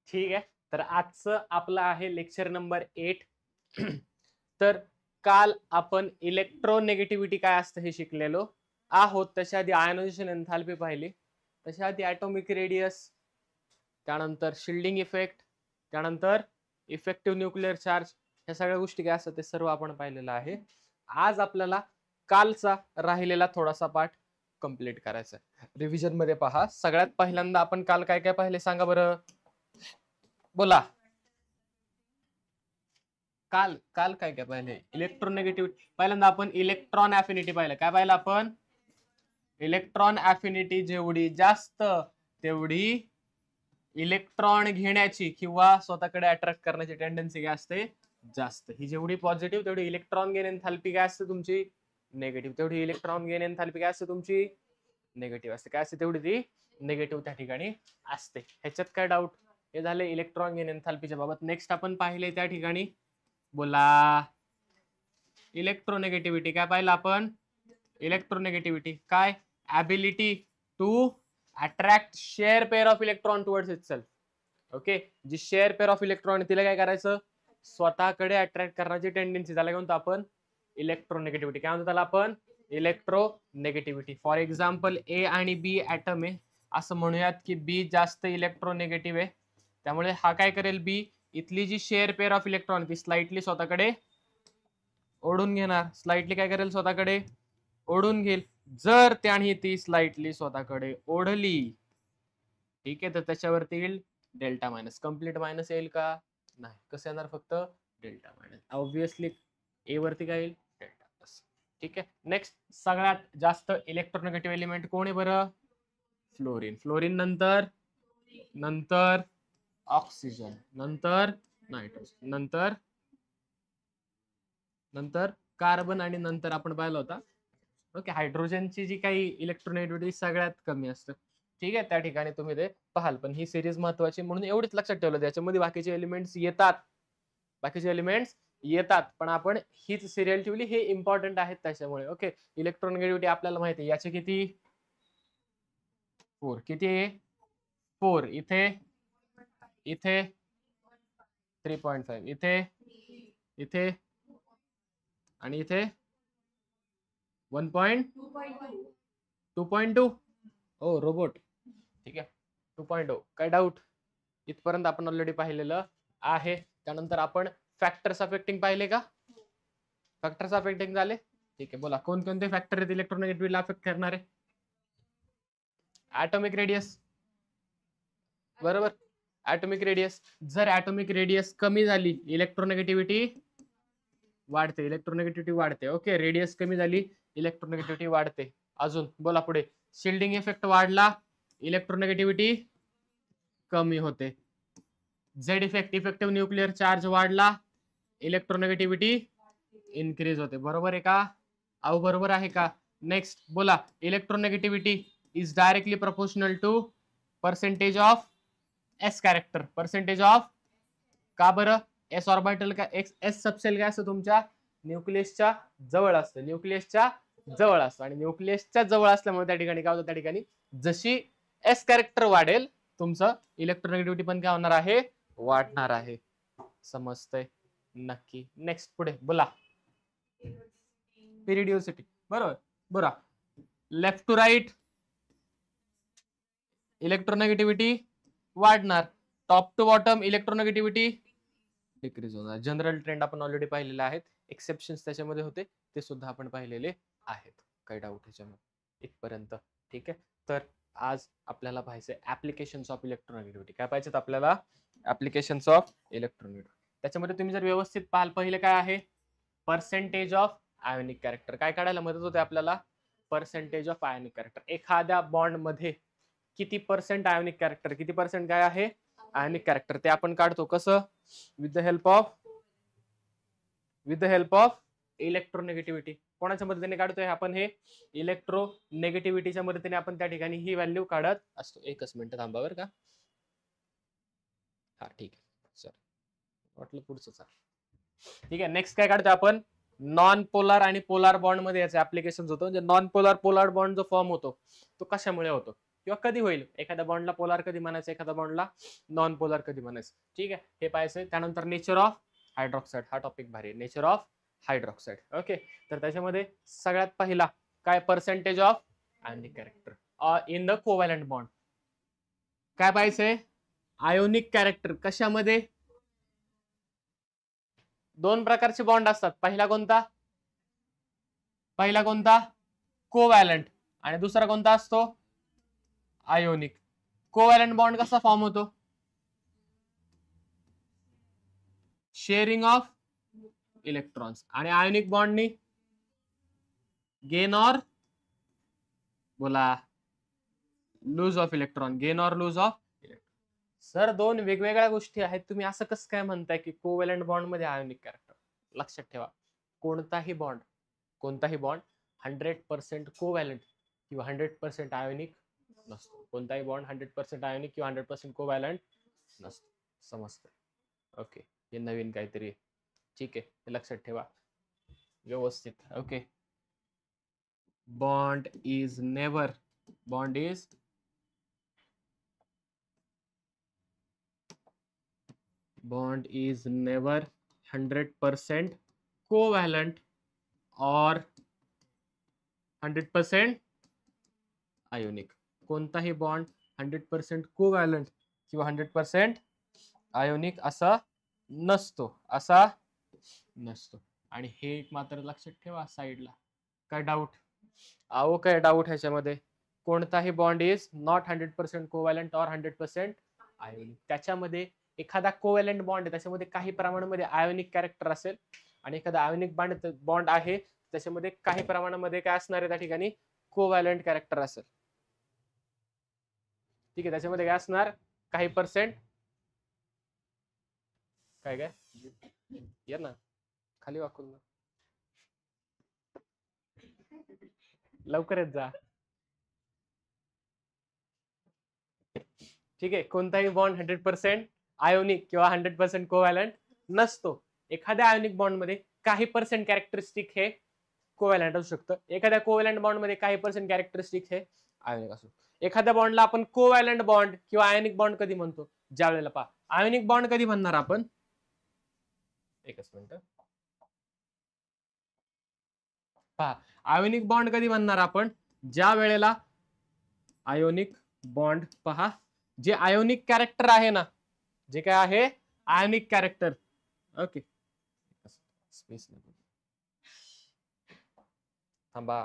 ठीक आहे, तर आजचं आपलं आहे लेक्चर नंबर 8. तर काल आपण इलेक्ट्रोनेगेटिव्हिटी काय असतं हे शिकलेलो आहोत. त्याच्या आधी आयोनायझेशन एन्थाल्पी पाहिली, त्याच्या आधी ॲटॉमिक रेडियस, त्यानंतर शिल्डिंग इफेक्ट, त्यानंतर इफेक्टिव्ह न्यूक्लिअर चार्ज, ह्या सगळ्या गोष्टी काय असतात ते सर्व आपण पाहिलेलं आहे. आज आपल्याला कालचा राहिलेला थोडासा पार्ट कंप्लीट करायचा आहे. रिव्हिजन मध्ये पहा. सगळ्यात पहिल्यांदा आपण काल काय काय पाहिले सांगा बरं, बोला. काल काल काय काय पाहिले? इलेक्ट्रोनेगेटिव्हिटी. पहिल्यांदा आपण इलेक्ट्रॉन ॲफिनिटी पाहिलं. काय पाहिलं आपण? इलेक्ट्रॉन ॲफिनिटी जेवढी जास्त तेवढी इलेक्ट्रॉन घेण्याची किंवा स्वतःकडे अट्रॅक्ट करण्याची टेंडन्सी काय असते? जास्त. ही जेवढी पॉझिटिव्ह तेवढी इलेक्ट्रॉन गेन एन्थाल्पी काय असते तुमची? निगेटिव्ह. तेवढी इलेक्ट्रॉन गेन एन्थाल्पी काय असते तुमची? निगेटिव्ह असते. काय असते? तेवढी ती निगेटिव्ह त्या ठिकाणी असते. ह्याच्यात काय डाऊट? हे झाले इलेक्ट्रॉन गेन एन्थाल्पीच्या बाबत. नेक्स्ट आपण पाहिले त्या ठिकाणी, बोला, इलेक्ट्रोनेगेटिव्हिटी. काय पाहिलं आपण? इलेक्ट्रोनेगेटिव्हिटी काय? Ability to attract share pair of electron towards itself. Okay, जी शेअर पेअर ऑफ इलेक्ट्रॉन तिला काय करायचं? स्वतःकडे अट्रॅक्ट करण्याची टेंडन्सी. त्याला काय म्हणतो आपण? इलेक्ट्रोनेगेटिव्हिटी. काय म्हणतो त्याला आपण? इलेक्ट्रोनेगेटिव्हिटी. फॉर एक्झाम्पल ए आणि बी ॲटम आहे, असं म्हणूयात की बी जास्त इलेक्ट्रोनेगेटिव्ह आहे, त्यामुळे हा काय करेल? बी इथली जी शेअर पेअर ऑफ इलेक्ट्रॉन ती स्लाइटली स्वतःकडे ओढून घेणार. स्लाइटली काय करेल? स्वतःकडे ओढून घेईल. जर त्याने ती स्लाइटली स्वतःकडे ओढली, ठीक आहे, तर त्याच्यावरती येईल डेल्टा मायनस. कम्प्लीट मायनस येईल का? नाही. कसं येणार? फक्त डेल्टा मायनस. ऑब्विसली ए वरती काय येईल? Delta plus. ठीक आहे. नेक्स्ट, सगळ्यात जास्त इलेक्ट्रोनेगेटिव्ह एलिमेंट कोण आहे बरं? फ्लोरीन. फ्लोरीन नंतर ऑक्सिजन, नंतर नायट्रोजन, नंतर कार्बन, आणि नंतर आपण पाहिलं होता ओके हायड्रोजनची जी काही इलेक्ट्रोनेगेटिव्हिटी सगळ्यात कमी असतं. ठीक आहे, त्या ठिकाणी तुम्ही ते पाहाल. पण ही सिरीज महत्वाची म्हणून एवढीच लक्षात ठेवलं. त्याच्यामध्ये बाकीचे एलिमेंट्स येतात, पण आपण हीच सिरियल ठेवली. हे इम्पॉर्टंट आहेत त्याच्यामुळे. ओके, इलेक्ट्रोनेगेटिव्हिटी आपल्याला माहिती आहे. याचे किती? 4. किती आहे? 4. इथे 3.5, इथे आणि इथे 1.2. ओ रोबोट. ठीक आहे, 2.0. काय डाऊट? इथपर्यंत आपण ऑलरेडी पाहिलेलं आहे. त्यानंतर आपण फॅक्टर्स अफेक्टिंग पाहिले का? फॅक्टर्स अफेक्टिंग झाले. ठीक आहे, बोला कोणकोणते फॅक्टर आहेत इलेक्ट्रोनेगेटिव्हिटीला अफेक्ट करणारे? ॲटॉमिक रेडियस, बरोबर. Atomic radius. जर ॲटॉमिक रेडियस कमी झाली, इलेक्ट्रोनेगेटिव्हिटी वाढते. ओके, रेडियस कमी झाली, इलेक्ट्रोनेगेटिव्हिटी वाढते. अजून बोला पुढे. शिल्डिंग इफेक्ट वाढला, इलेक्ट्रोनेगेटिव्हिटी कमी होते. Z effect, effective nuclear charge वाढला, इलेक्ट्रोनेगेटिव्हिटी इन्क्रीज होते. बरोबर आहे का? अहो बरोबर आहे का? नेक्स्ट बोला, electronegativity is directly proportional to percentage of S character. Percentage of, का बरं? एस ऑर्बिटल का एस सबसेल काय असतं? तुमच्या न्यूक्लियसच्या जवळ असतं. आणि न्यूक्लियसच्या जवळ असल्यामुळे त्या ठिकाणी काय होतं? त्या ठिकाणी जशी एस कॅरेक्टर वाढेल, तुमचं इलेक्ट्रोनेगेटिव्हिटी पण काय होणार आहे? वाढणार आहे. समजतंय? नक्की. नेक्स्ट पुढे बोला. पिरिडिओसिटी, बरोबर. बरं, लेफ्ट टू राईट इलेक्ट्रोनेगेटिव्हिटी वाढणार, top to bottom electronegativity decrease होणार. जनरल ट्रेंड आपण ऑलरेडी पाहिलेले आहेत. एक्सेप्शन्स त्याच्यामध्ये होते, ते सुद्धा आपण पाहिलेले आहेत. काही डाऊट ह्याच्यामध्ये इथपर्यंत? ठीक आहे. तर आज आपल्याला पाहायचं ऍप्लिकेशन्स ऑफ इलेक्ट्रोनेगेटिव्हिटी. काय पाहिजेत आपल्याला? Applications of electronegativity. त्याच्यामध्ये तुम्ही जर व्यवस्थित पाहाल, पहिले काय आहे? Percentage of ionic character. काय काढायला मदत होते आपल्याला? Percentage of ionic character. एखाद्या बॉन्ड मध्ये किती पर्सेंट आयोनिक कॅरेक्टर, किती पर्सेंट काय आहे आयोनिक कॅरेक्टर, ते आपण काढतो. कसं? With the help of electronegativity. कोणाच्या मदतीने काढतोय आपण? हे इलेक्ट्रोनेगेटिव्हिटीच्या मदतीने आपण त्या ठिकाणी ही व्हॅल्यू काढत असतो. एकच मिनिट थांबा बरं का. हा ठीक आहे सर, वाटलं पुढचं सर. ठीक आहे, नेक्स्ट काय काढतो आपण? नॉन पोलार आणि पोलार बॉन्ड मध्ये याचे ऍप्लिकेशन होतो. म्हणजे नॉन पोलार बॉन्ड जो फॉर्म होतो तो कशामुळे होतो? किंवा कधी होईल, एखाद्या बॉन्डला पोलार कधी म्हणायचं, एखाद्या बॉन्डला नॉन पोलार कधी म्हणायचं. ठीक आहे, हे पाहायचं. त्यानंतर नेचर ऑफ हायड्रॉक्साईड, हा टॉपिक भारी, नेचर ऑफ हायड्रॉक्साईड. ओके, तर त्याच्यामध्ये सगळ्यात पहिला काय, percentage of ionic character in the covalent bond. काय पाहायचंय, आयोनिक कॅरेक्टर कशामध्ये. दोन प्रकारचे बॉन्ड असतात. पहिला कोणता, कोव्हॅलंट, आणि दुसरा कोणता असतो, आयोनिक. कोव्हॅलंट बॉन्ड कसा फॉर्म होतो, शेअरिंग ऑफ इलेक्ट्रॉन्स, आणि आयोनिक बॉन्डनी गेन ऑर, बोला, lose of electron, gain or lose of electron. Sir दोन वेगवेगळ्या गोष्टी आहेत, तुम्ही असं कसं काय म्हणताय की कोव्हॅलंट बॉन्ड मध्ये आयोनिक कॅरेक्टर. लक्षात ठेवा, कोणताही बॉन्ड 100% कोव्हॅलंट किंवा 100% आयोनिक नसतो. कोणताही बॉन्ड 100% आयोनिक किंवा 100% कोव्हॅलंट नसतो. समजतं. ओके, हे नवीन काहीतरी. ठीक आहे, हे लक्षात ठेवा व्यवस्थित. Okay, bond is never 100% covalent or 100% ionic. कोणताही बॉन्ड 100% कोव्हॅलंट किंवा 100% आयोनिक असा नसतो. आणि हे एक मात्र लक्षात ठेवा साईडला. काय डाऊट, काय डाऊट ह्याच्यामध्ये, कोणताही बॉन्ड इज नॉट 100% कोव्हॅलंट और 100% आयोनिक. त्याच्यामध्ये एखादा कोव्हॅलंट बॉन्ड आहे, त्याच्यामध्ये काही प्रमाणामध्ये आयोनिक कॅरेक्टर असेल, आणि एखादा आयोनिक बॉन्ड आहे, त्याच्यामध्ये काही प्रमाणामध्ये काय असणार आहे, त्या ठिकाणी कोव्हॅलंट कॅरेक्टर असेल. ठीक आहे, त्याच्यामध्ये काय असणार, काही पर्सेंट, काय या ना खाली वाकून लवकर येत जा. ठीक आहे, कोणताही बॉन्ड 100% आयोनिक किंवा 100% कोव्हॅलंट नसतो. एखाद्या आयोनिक बॉन्ड मध्ये काही पर्सेंट कॅरेक्टरिस्टिक हे कोव्हॅलंट असू शकतं. एखाद्या कोव्हॅलंट बॉन्ड मध्ये काही पर्सेंट कॅरेक्टरिस्टिक हे आयोनिक असू. एखाद्या बॉन्डला आपण कोव्हॅलंट बॉन्ड किंवा आयोनिक बॉन्ड कधी म्हणतो, ज्या वेळेला पहा, आयोनिक बॉन्ड कधी म्हणणार आपण, एकच मिनिट पहा, आयोनिक बॉन्ड कधी म्हणणार आपण, ज्या वेळेला आयोनिक बॉन्ड, पहा, जे आयोनिक कॅरेक्टर आहे ना, जे काय आहे आयोनिक कॅरेक्टर. ओके, स्पेस थांबा.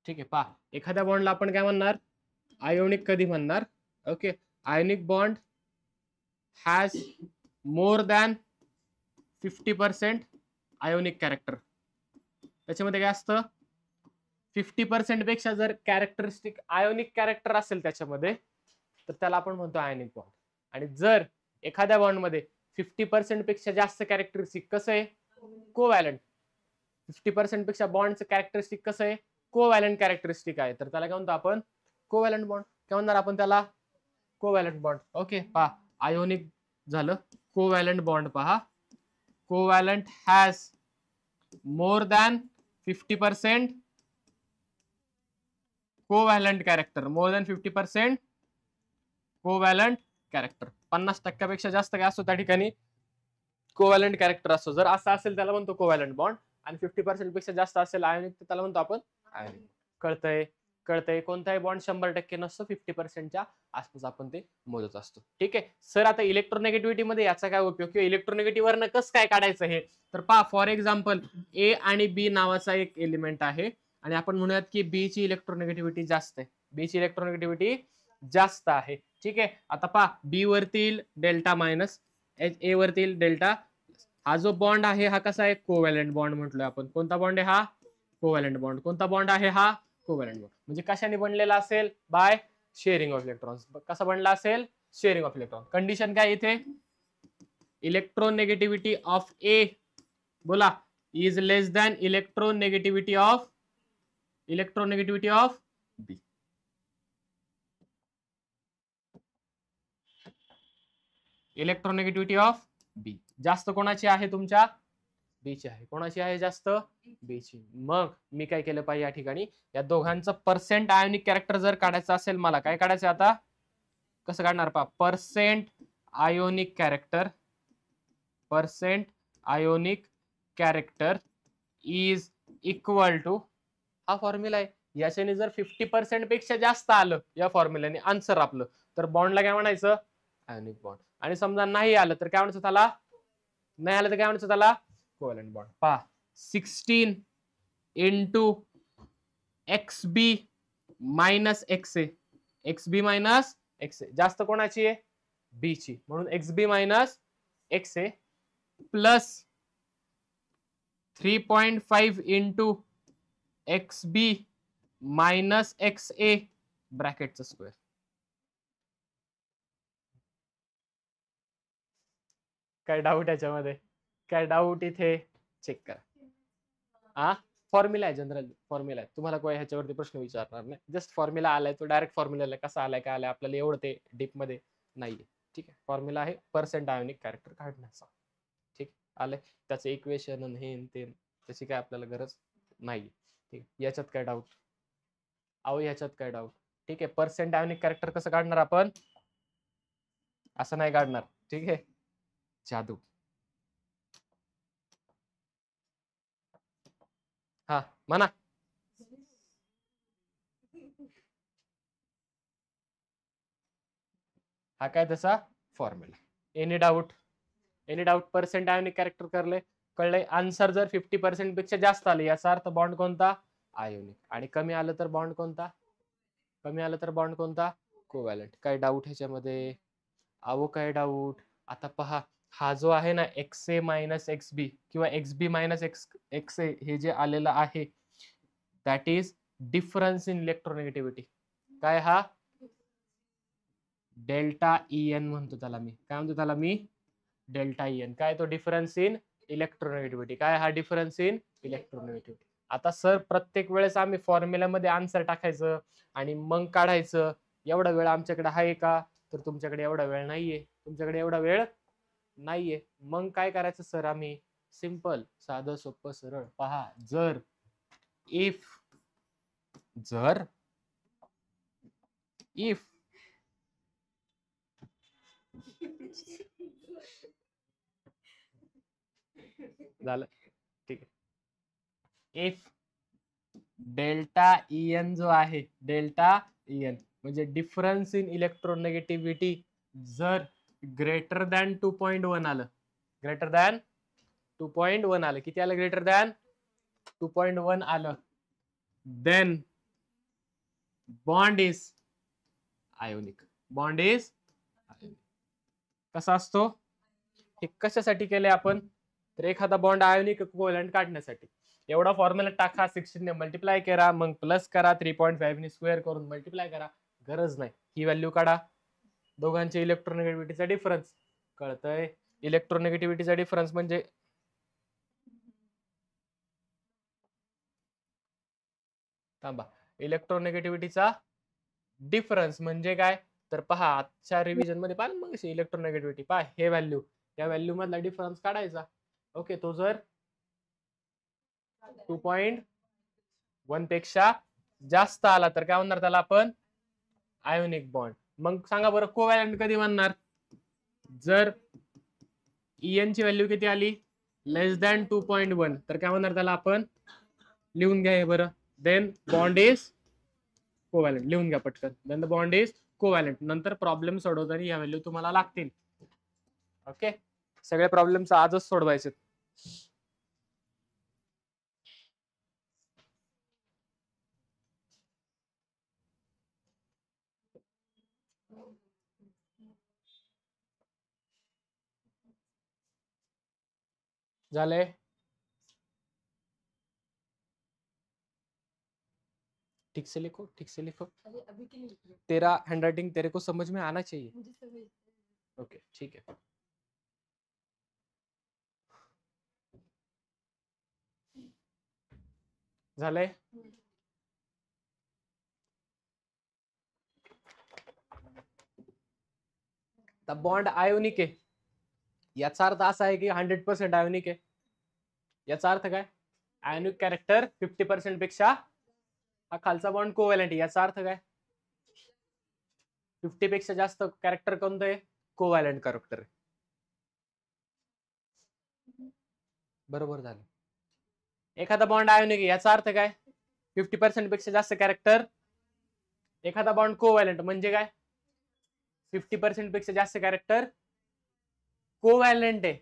ठीक आहे, पहा, एखाद्या बॉन्डला आपण काय म्हणणार, आयोनिक कधी म्हणणार. Okay, ionic bond has more than 50% ionic character. त्याच्यामध्ये काय असतं, 50% पेक्षा जर कॅरेक्टरिस्टिक आयोनिक कॅरेक्टर असेल त्याच्यामध्ये, तर त्याला आपण म्हणतो आयोनिक बॉन्ड. आणि जर एखाद्या बॉन्ड मध्ये 50% पेक्षा जास्त कॅरेक्टरिस्टिक कसं आहे, कोव्हॅलंट, 50% पेक्षा बॉन्डचं कॅरेक्टरिस्टिक कसं आहे, कोव्हॅलंट कॅरेक्टरिस्टिक आहे, तर त्याला काय म्हणतो आपण, कोव्हॅलंट बॉन्ड. काय म्हणणार आपण त्याला, कोव्हॅलंट बॉन्ड. ओके, पहा, आयोनिक झालं, कोव्हॅलंट बॉन्ड पहा, covalent has more than 50% covalent character, more than 50% covalent character. 50% पेक्षा जास्त काय असतो त्या ठिकाणी, कोव्हॅलंट कॅरेक्टर असतो. जर असं असेल त्याला म्हणतो कोव्हॅलंट बॉन्ड, आणि 50% पेक्षा जास्त असेल आयोनिक, तर त्याला म्हणतो आपण आयोनिक. कळतंय, कोणताही बॉन्ड 100% नसतो, 50%च्या आसपास आपण ते मोजत असतो. ठीक आहे सर, आता इलेक्ट्रोनेगेटिव्हिटी मध्ये याचा काय उपयोग, किंवा इलेक्ट्रोनेगेटिव्ह वरनं कसं काय काढायचं हे, तर पहा, फॉर एक्झाम्पल ए आणि बी नावाचा एक एलिमेंट आहे, आणि आपण म्हणूयात की बी ची इलेक्ट्रोनेगेटिव्हिटी जास्त आहे. ठीक आहे, आता पहा, बी वरती डेल्टा मायनस, ए वरती डेल्टा. हा जो बॉन्ड आहे हा कसा आहे, कोव्हॅलंट बॉन्ड म्हटलोय आपण. कोणता बॉन्ड आहे हा, कोव्हॅलंट बॉन्ड. कोणता बॉन्ड आहे हा, कोव्हॅलंट बॉन्ड. म्हणजे कशाने बनलेला असेल, बाय शेअरिंग ऑफ इलेक्ट्रॉन्स. कसा बनला असेल, शेअरिंग ऑफ इलेक्ट्रॉन. कंडिशन काय इथे, इलेक्ट्रोनेगेटिव्हिटी ऑफ ए, बोला, is less than electronegativity of B. Electronegativity of B जास्त कोणाची आहे तुमच्या बीची आहे. कोणाची आहे जास्त बीची. मग मी काय केलं पाहिजे या ठिकाणी या दोघांचं पर्सेंट आयोनिक कॅरेक्टर जर काढायचं असेल मला काय काढायचं आता कसं काढणार पहा percent ionic character is equal to हा फॉर्म्युला आहे. याच्याने जर 50% पेक्षा जास्त आलं या फॉर्म्युल्याने आन्सर आपलं तर बॉन्डला काय म्हणायचं आयोनिक बॉन्ड. आणि समजा नाही आलं तर काय म्हणायचं त्याला नाही आलं तर काय म्हणायचं त्याला कोव्हॅलेंट बॉन्ड. पहा 16 into XB minus XA XB minus XA जास्त कोणाची आहे बी ची म्हणून XB minus XA plus 3.5 into XB minus XA ब्रॅकेटचा स्क्वेअर. काय डाऊट याच्यामध्ये काय डाऊट इथे चेक करा. हा फॉर्म्युला आहे जनरल फॉर्म्युला आहे तुम्हाला कोणी ह्याच्यावरती प्रश्न विचारणार नाही. जस्ट फॉर्म्युला आलाय तो डायरेक्ट फॉर्म्युला कसा आलाय काय आलाय आपल्याला एवढं ते डीप मध्ये नाहीये. ठीक आहे फॉर्म्युला आहे पर्सेंट आयोनिक कॅरेक्टर काढण्याचा. ठीक आलंय त्याचं इक्वेशन हे ते त्याची काय आपल्याला गरज नाही. ठीक याच्यात काय डाऊट अहो याच्यात काय डाऊट. ठीक आहे पर्सेंट आयोनिक कॅरेक्टर कसं काढणार आपण असं नाही काढणार. ठीक आहे जादू. हा म्हणा हा काय तसा formula. Any doubt percent ionic character कळले. आन्सर जर 50% पेक्षा जास्त आले याचा अर्थ बॉन्ड कोणता आयोनिक आणि कमी आलं तर बॉन्ड कोणता कोव्हॅलेंट. काय डाऊट ह्याच्यामध्ये अहो काय डाऊट. आता पहा हा जो आहे ना XA मायनस XB किंवा XB मायनस XA हे जे आलेलं आहे that is difference in electronegativity. काय हा डेल्टा EN म्हणतो त्याला मी. काय म्हणतो त्याला मी डेल्टा EN. काय तो डिफरन्स इन इलेक्ट्रोनेगेटिव्हिटी. काय हा डिफरन्स इन इलेक्ट्रोनेगेटिव्हिटी. आता सर प्रत्येक वेळेस आम्ही फॉर्म्युल्यामध्ये आन्सर टाकायचं आणि मग काढायचं एवढा वेळ आमच्याकडे आहे का तर तुमच्याकडे एवढा वेळ नाहीये. मग काय करायचं सर आम्ही सिंपल साधं सोपं सरळ. पहा जर झालं ठीक आहे. इफ डेल्टा EN जो आहे डेल्टा EN म्हणजे डिफरन्स इन इलेक्ट्रोनेगेटिव्हिटी जर ग्रेटर दॅन 2.1 आलं किती आलं ग्रेटर दॅन 2.1 आलं देन बॉन्ड इज आयोनिक. कसा असतो हे कशासाठी केले आपण तर एखादा बॉन्ड आयोनिक कोव्हॅलेंट काढण्यासाठी. एवढा फॉर्म्युला टाका 16 ने मल्टिप्लाय करा मग प्लस करा 3.5 ने स्क्वेअर करून मल्टिप्लाय करा गरज नाही. ही व्हॅल्यू काढा दोघांच्या इलेक्ट्रोनेगेटिव्हिटीचा डिफरन्स कळतंय. इलेक्ट्रोनेगेटिव्हिटीचा डिफरन्स म्हणजे थांबा इलेक्ट्रोनेगेटिव्हिटीचा डिफरन्स म्हणजे काय तर पहा आजच्या रिव्हिजन मध्ये पहा मग इलेक्ट्रोनेगेटिव्हिटी पहा हे व्हॅल्यू या व्हॅल्यू मधला डिफरन्स काढायचा. ओके तो जर 2.1 पेक्षा जास्त आला तर काय म्हणणार त्याला आपण आयोनिक बॉन्ड. मग सांगा बरं कोव्हॅलेंट कधी म्हणणार जर EN ची व्हॅल्यू किती आली लेस दॅन 2.1 तर काय म्हणणार त्याला आपण लिहून घ्या हे बरं. देन बॉन्ड इज कोव्हॅलेंट लिहून घ्या पटकन. Then the bond is covalent. नंतर प्रॉब्लेम सोडवताना या व्हॅल्यू तुम्हाला लागतील. ओके सगळे प्रॉब्लेम्स आजच सोडवायचे. झाले ठीक से लिखो तेरा हैंडराइटिंग तेरे को समझ में आना चाहिए. ओके ठीक है. झालंय बॉन्ड आयोनिक आहे याचा अर्थ असा आहे की 100% आयोनिक आहे. याचा अर्थ काय? आयोनिक कॅरेक्टर 50% पेक्षा हा खालचा बॉन्ड कोव्हॅलेंट. याचा अर्थ काय? 50 पेक्षा जास्त कॅरेक्टर कोणतं आहे? Covalent character. बरोबर झालं. एखादा बॉन्ड आयोनिक आहे याचा अर्थ काय? 50% पेक्षा जास्त कॅरेक्टर. एखादा बॉन्ड कोव्हॅलेंट म्हणजे काय? 50% पेक्षा जास्त कॅरेक्टर कोव्हॅलेंट आहे.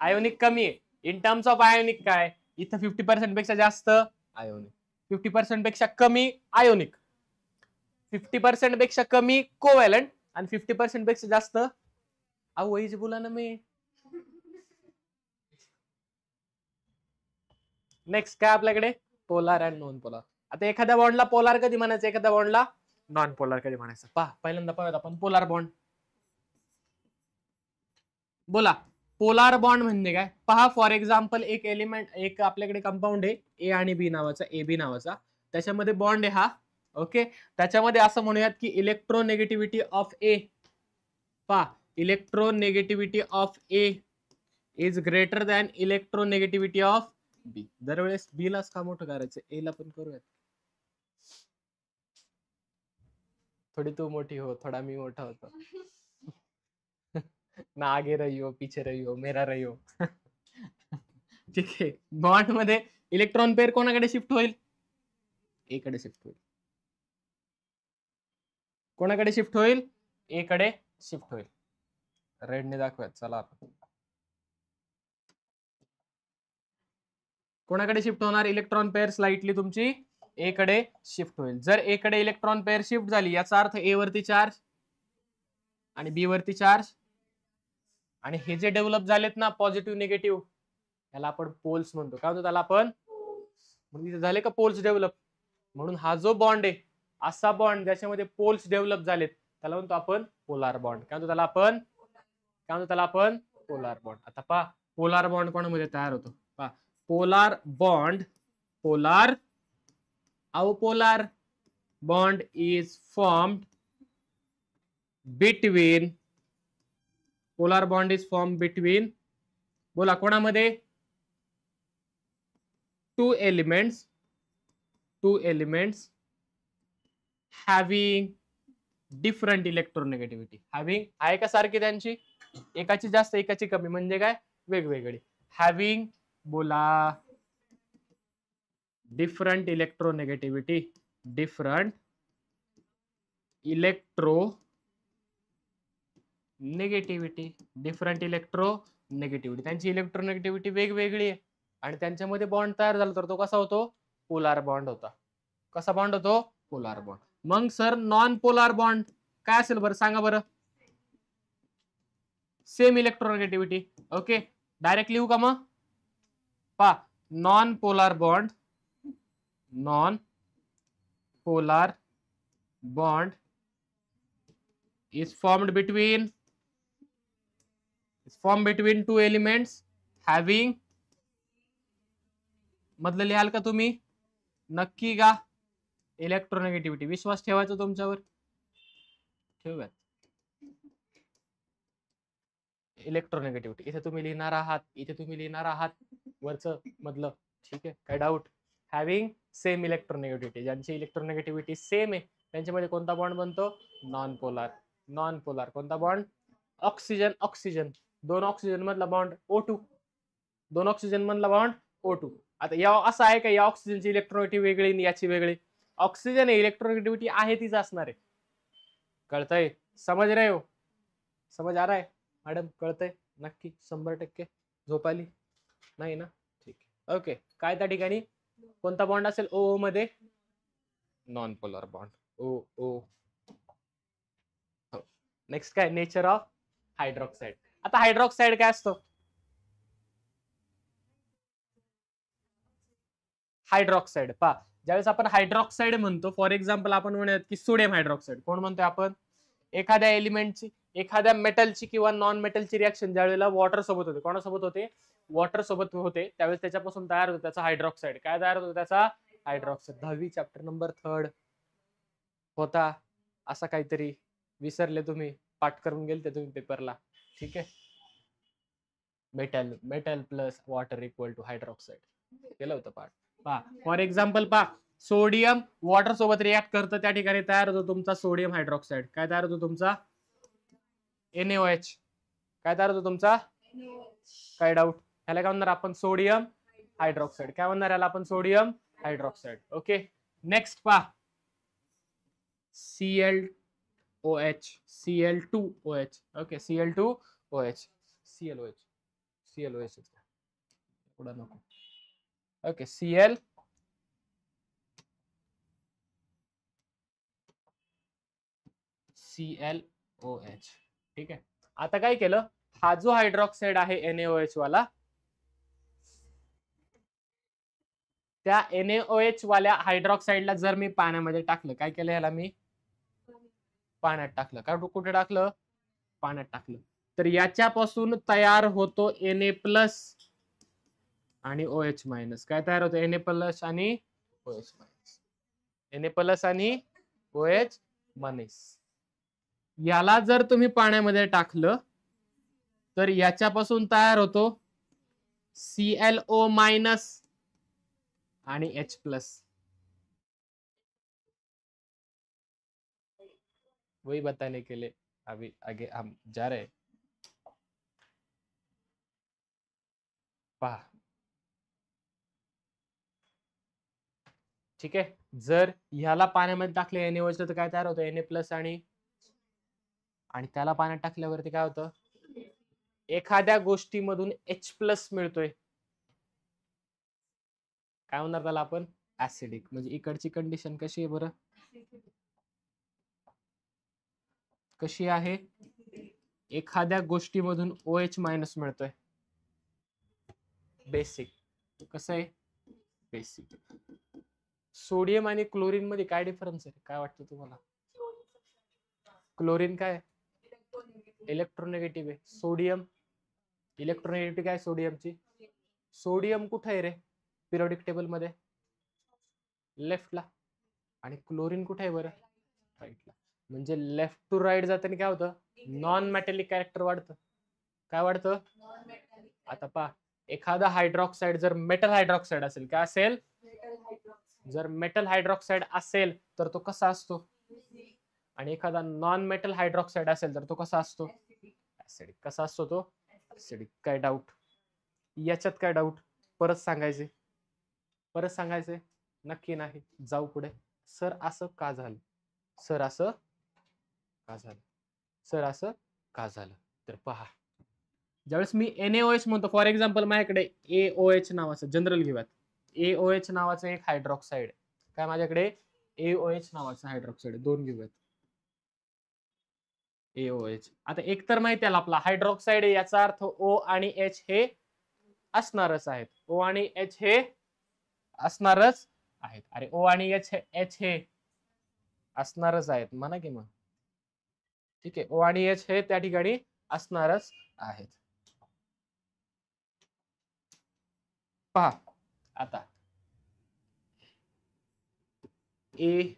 आयोनिक कमी आहे. इन टर्म्स ऑफ आयोनिक काय? इथं 50% पेक्षा जास्त आयोनिक, 50% पेक्षा कमी आयोनिक, 50% पेक्षा कमी कोव्हॅलेंट आणि 50% पेक्षा जास्त वहीच बोला ना मी. नेक्स्ट काय आपल्याकडे? Polar and non polar. आता एखाद्या बॉन्डला पोलार कधी म्हणायचं, एखाद्या बॉन्डला नॉन पोलार कधी म्हणायचं? पहा, पहिल्यांदा पाहूयात आपण पोलार बॉन्ड. बोला, पोलार बॉन्ड म्हणजे काय? पहा, फॉर एक्झाम्पल एक एलिमेंट, एक आपल्याकडे कंपाऊंड आहे ए आणि बी नावाचा, ए बी नावाचा. त्याच्यामध्ये बॉन्ड आहे हा. ओके, त्याच्यामध्ये असं म्हणूयात की इलेक्ट्रोनेगेटिव्हिटी ऑफ ए, पहा, electronegativity of A is greater than electronegativity of B. दरवेळेस बी लाच का मोठं करायचं, ए ला पण करूयात. थोडी तू मोठी हो, थोडा मी मोठा होतो. ना आगे रही हो, पीछे रही हो, मेरा रही हो. ठीक आहे. बॉन्ड मध्ये इलेक्ट्रॉन पेअर कोणाकडे शिफ्ट होईल? ए कडे शिफ्ट होईल. कोणाकडे शिफ्ट होईल? ए कडे शिफ्ट होईल. रेडने दाखवूयात, चला. कोणाकडे शिफ्ट होणार? इलेक्ट्रॉन पेअर स्लाइटली तुमची ए कडे शिफ्ट होईल. जर ए कडे इलेक्ट्रॉन पेअर शिफ्ट झाली याचा अर्थ ए वरती चार्ज आणि बी वरती चार्ज, आणि हे जे डेव्हलप झालेत ना पॉझिटिव्ह निगेटिव्ह, याला आपण पोल्स म्हणतो. काय म्हणतो त्याला आपण? म्हणजे झाले का पोल्स डेव्हलप. म्हणून हा जो बॉन्ड आहे, असा बॉन्ड ज्याच्यामध्ये पोल्स डेव्हलप झालेत, त्याला म्हणतो आपण पोलार बॉन्ड. काय म्हणतो त्याला आपण? काय म्हणतो त्याला आपण? Polar bond. आता पहा, पोलार बॉन्ड कोणामध्ये तयार होतो? पहा, polar bond, polar polar bond is formed between, polar bond is formed between, बोला कोणामध्ये? two elements having different electronegativity. having आहे का सारखी त्यांची? एकाची जास्त एकाची कमी म्हणजे काय? वेगवेगळी. having बोला different electronegativity, different electronegativity, different electronegativity. त्यांची इलेक्ट्रोनेगेटिव्हिटी वेगवेगळी आहे आणि त्यांच्यामध्ये बॉन्ड तयार झाला तर तो कसा होतो? पोलार बॉन्ड होता. कसा बॉन्ड होतो? Polar bond. मग सर नॉन पोलार बॉन्ड काय असेल बरं, सांगा बरं? Same electronegativity. ओके, डायरेक्ट लिहू का मग? पहा, non polar bond, non polar bond is formed between two elements having, मधलं लिहाल का तुम्ही? नक्की का? इलेक्ट्रोनेगेटिव्हिटी. विश्वास ठेवायचा तुमच्यावर, ठेवूयात. इलेक्ट्रोनेगेटिव्हिटी इथे तुम्ही लिहिणार आहात, इथे तुम्ही लिहिणार आहात, वरचं मधलं. ठीक आहे, काय डाऊट? हॅव्हिंग सेम इलेक्ट्रोनेगेटिव्हिटी, ज्यांची इलेक्ट्रोनेगेटिव्हिटी सेम आहे त्यांच्यामध्ये कोणता बॉन्ड बनतो? Non polar. नॉन पोलार कोणता बॉन्ड? ऑक्सिजन ऑक्सिजन, दोन ऑक्सिजन मधला बॉन्ड O2, दोन ऑक्सिजन मधला बॉन्ड O2. आता या असं आहे का या ऑक्सिजनची इलेक्ट्रोनेगेटिव्हिटी वेगळी आणि याची वेगळी? ऑक्सिजन इलेक्ट्रोनेगेटिव्हिटी आहे तीच असणार आहे. कळतंय? समज रहे हो? समज आ रहा है मॅडम? कळतंय नक्की? 100%? झोप आली नाही ना? ठीक आहे. ओके, काय त्या ठिकाणी कोणता बॉन्ड असेल ओ मध्ये? नॉन पोलर बॉन्ड, ओ ओ. नेक्स्ट काय? Nature of hydroxide. आता हायड्रॉक्साईड काय असतो? हायड्रॉक्साईड पहा, ज्यावेळेस आपण हायड्रॉक्साईड म्हणतो, फॉर एक्झाम्पल आपण म्हणूयात की सोडियम हायड्रॉक्साईड. कोण म्हणतोय आपण? एखाद्या एलिमेंटची, एखाद्या मेटलची किंवा नॉन मेटलची रिएक्शन ज्यावेळेला वॉटर सोबत होते, कोणासोबत होते? वॉटर सोबत होते, त्यावेळेस त्याच्यापासून तयार होतो त्याचा हायड्रॉक्साईड. काय तयार होतो त्याचा? हायड्रॉक्साईड. 10वी चॅप्टर नंबर 3 होता असा काहीतरी, विसरले तुम्ही, पाठ करून गेलते तुम्ही पेपरला. ठीक आहे. Metal metal plus water equal to hydroxide केलं होतं पाठ. पहा फॉर एक्झाम्पल, पहा सोडियम वॉटर सोबत रिॲक्ट करतं, त्या ठिकाणी तयार होतो तुमचा सोडियम हायड्रॉक्साईड. काय तयार होतो तुमचा? NaOH. काय तयार होतो तुमचा? काय डाऊट? ह्याला काय म्हणणार आपण? Sodium hydroxide. काय म्हणणार याला आपण? Sodium hydroxide. ओके. नेक्स्ट पहा ClOH, Cl2OH. Okay, Cl2OH, ClOH पुढे नको. Okay, ClOH. ठीक आहे. आता काय केलं, हा जो हायड्रॉक्साईड आहे NaOH वाला, त्या NaOH वाल्या हायड्रॉक्साईडला जर मी पाण्यामध्ये टाकलं, काय केलं याला मी? पाण्यात टाकलं. काय कुठे टाकलं? पाण्यात टाकलं. तर याच्यापासून तयार होतो Na+ आणि OH-. काय तयार होतं? Na+ आणि OH-. Na+ आणि OH-. याला जर तुम्ही पाण्यामध्ये टाकलं तर याच्यापासून तयार होतो ClO- आणि H+. वही बताने के लिए अभी आगे हम जा रहे. पहा, ठीक आहे. जर ह्याला पाण्यामध्ये टाकले NaOH तर काय तयार होतं? Na+ आणि त्याला पाण्यात टाकल्यावरती काय होतं? एखाद्या गोष्टीमधून H+ मिळतोय. काय म्हणणार त्याला आपण? ऍसिडिक. म्हणजे इकडची कंडिशन कशी आहे बरं? कशी आहे? एखाद्या गोष्टीमधून OH- मिळतोय. बेसिक. कसं आहे? बेसिक. सोडियम आणि क्लोरीन मध्ये काय डिफरन्स आहे? काय वाटतं तुम्हाला? क्लोरीन काय? इलेक्ट्रोनेगेटिव्ह आहे. सोडियम इलेक्ट्रोनेगेटिव्ह काय सोडियमची? सोडियम कुठे आहे रे पिरियोडिक टेबल मध्ये? लेफ्टला. आणि क्लोरीन कुठे आहे बरं? राईटला. म्हणजे लेफ्ट टू राईट जाताना काय होतं? नॉन मेटॅलिक कॅरेक्टर वाढतं. काय वाढतं? आता पहा, एखादा हायड्रॉक्साईड जर मेटल हायड्रॉक्साईड असेल, काय असेल? जर मेटल हायड्रॉक्साईड असेल तर तो कसा असतो? आणि एखादा नॉन मेटल हायड्रॉक्साईड असेल तर तो कसा असतो? ऍसिडिक. कसा असतो तो? ऍसिडिक. काय डाऊट? याच्यात काय डाऊट? परत सांगायचे? परत सांगायचे? नक्की नाही. जाऊ पुढे. सर असं का झालं? सर असं का झालं? सर असं का झालं? तर पहा, ज्यावेळेस मी NaOH म्हणतो, फॉर एक्झाम्पल माझ्याकडे AOH नावाचं, जनरल घेऊयात, AOH नावाचं एक हायड्रॉक्साईड. काय माझ्याकडे? AOH नावाचं हायड्रॉक्साईड. दोन घेऊयात. AOH. आता एक तर माहिती आहे आपला हायड्रॉक्साईड आहे, याचा अर्थ O आणि H हे असणारच आहेत. O आणि H हे असणारच आहेत. अरे O आणि H हे असणारच आहेत म्हणा की मग. ठीक आहे, O आणि H हे त्या ठिकाणी असणारच आहेत. पहा आता AOH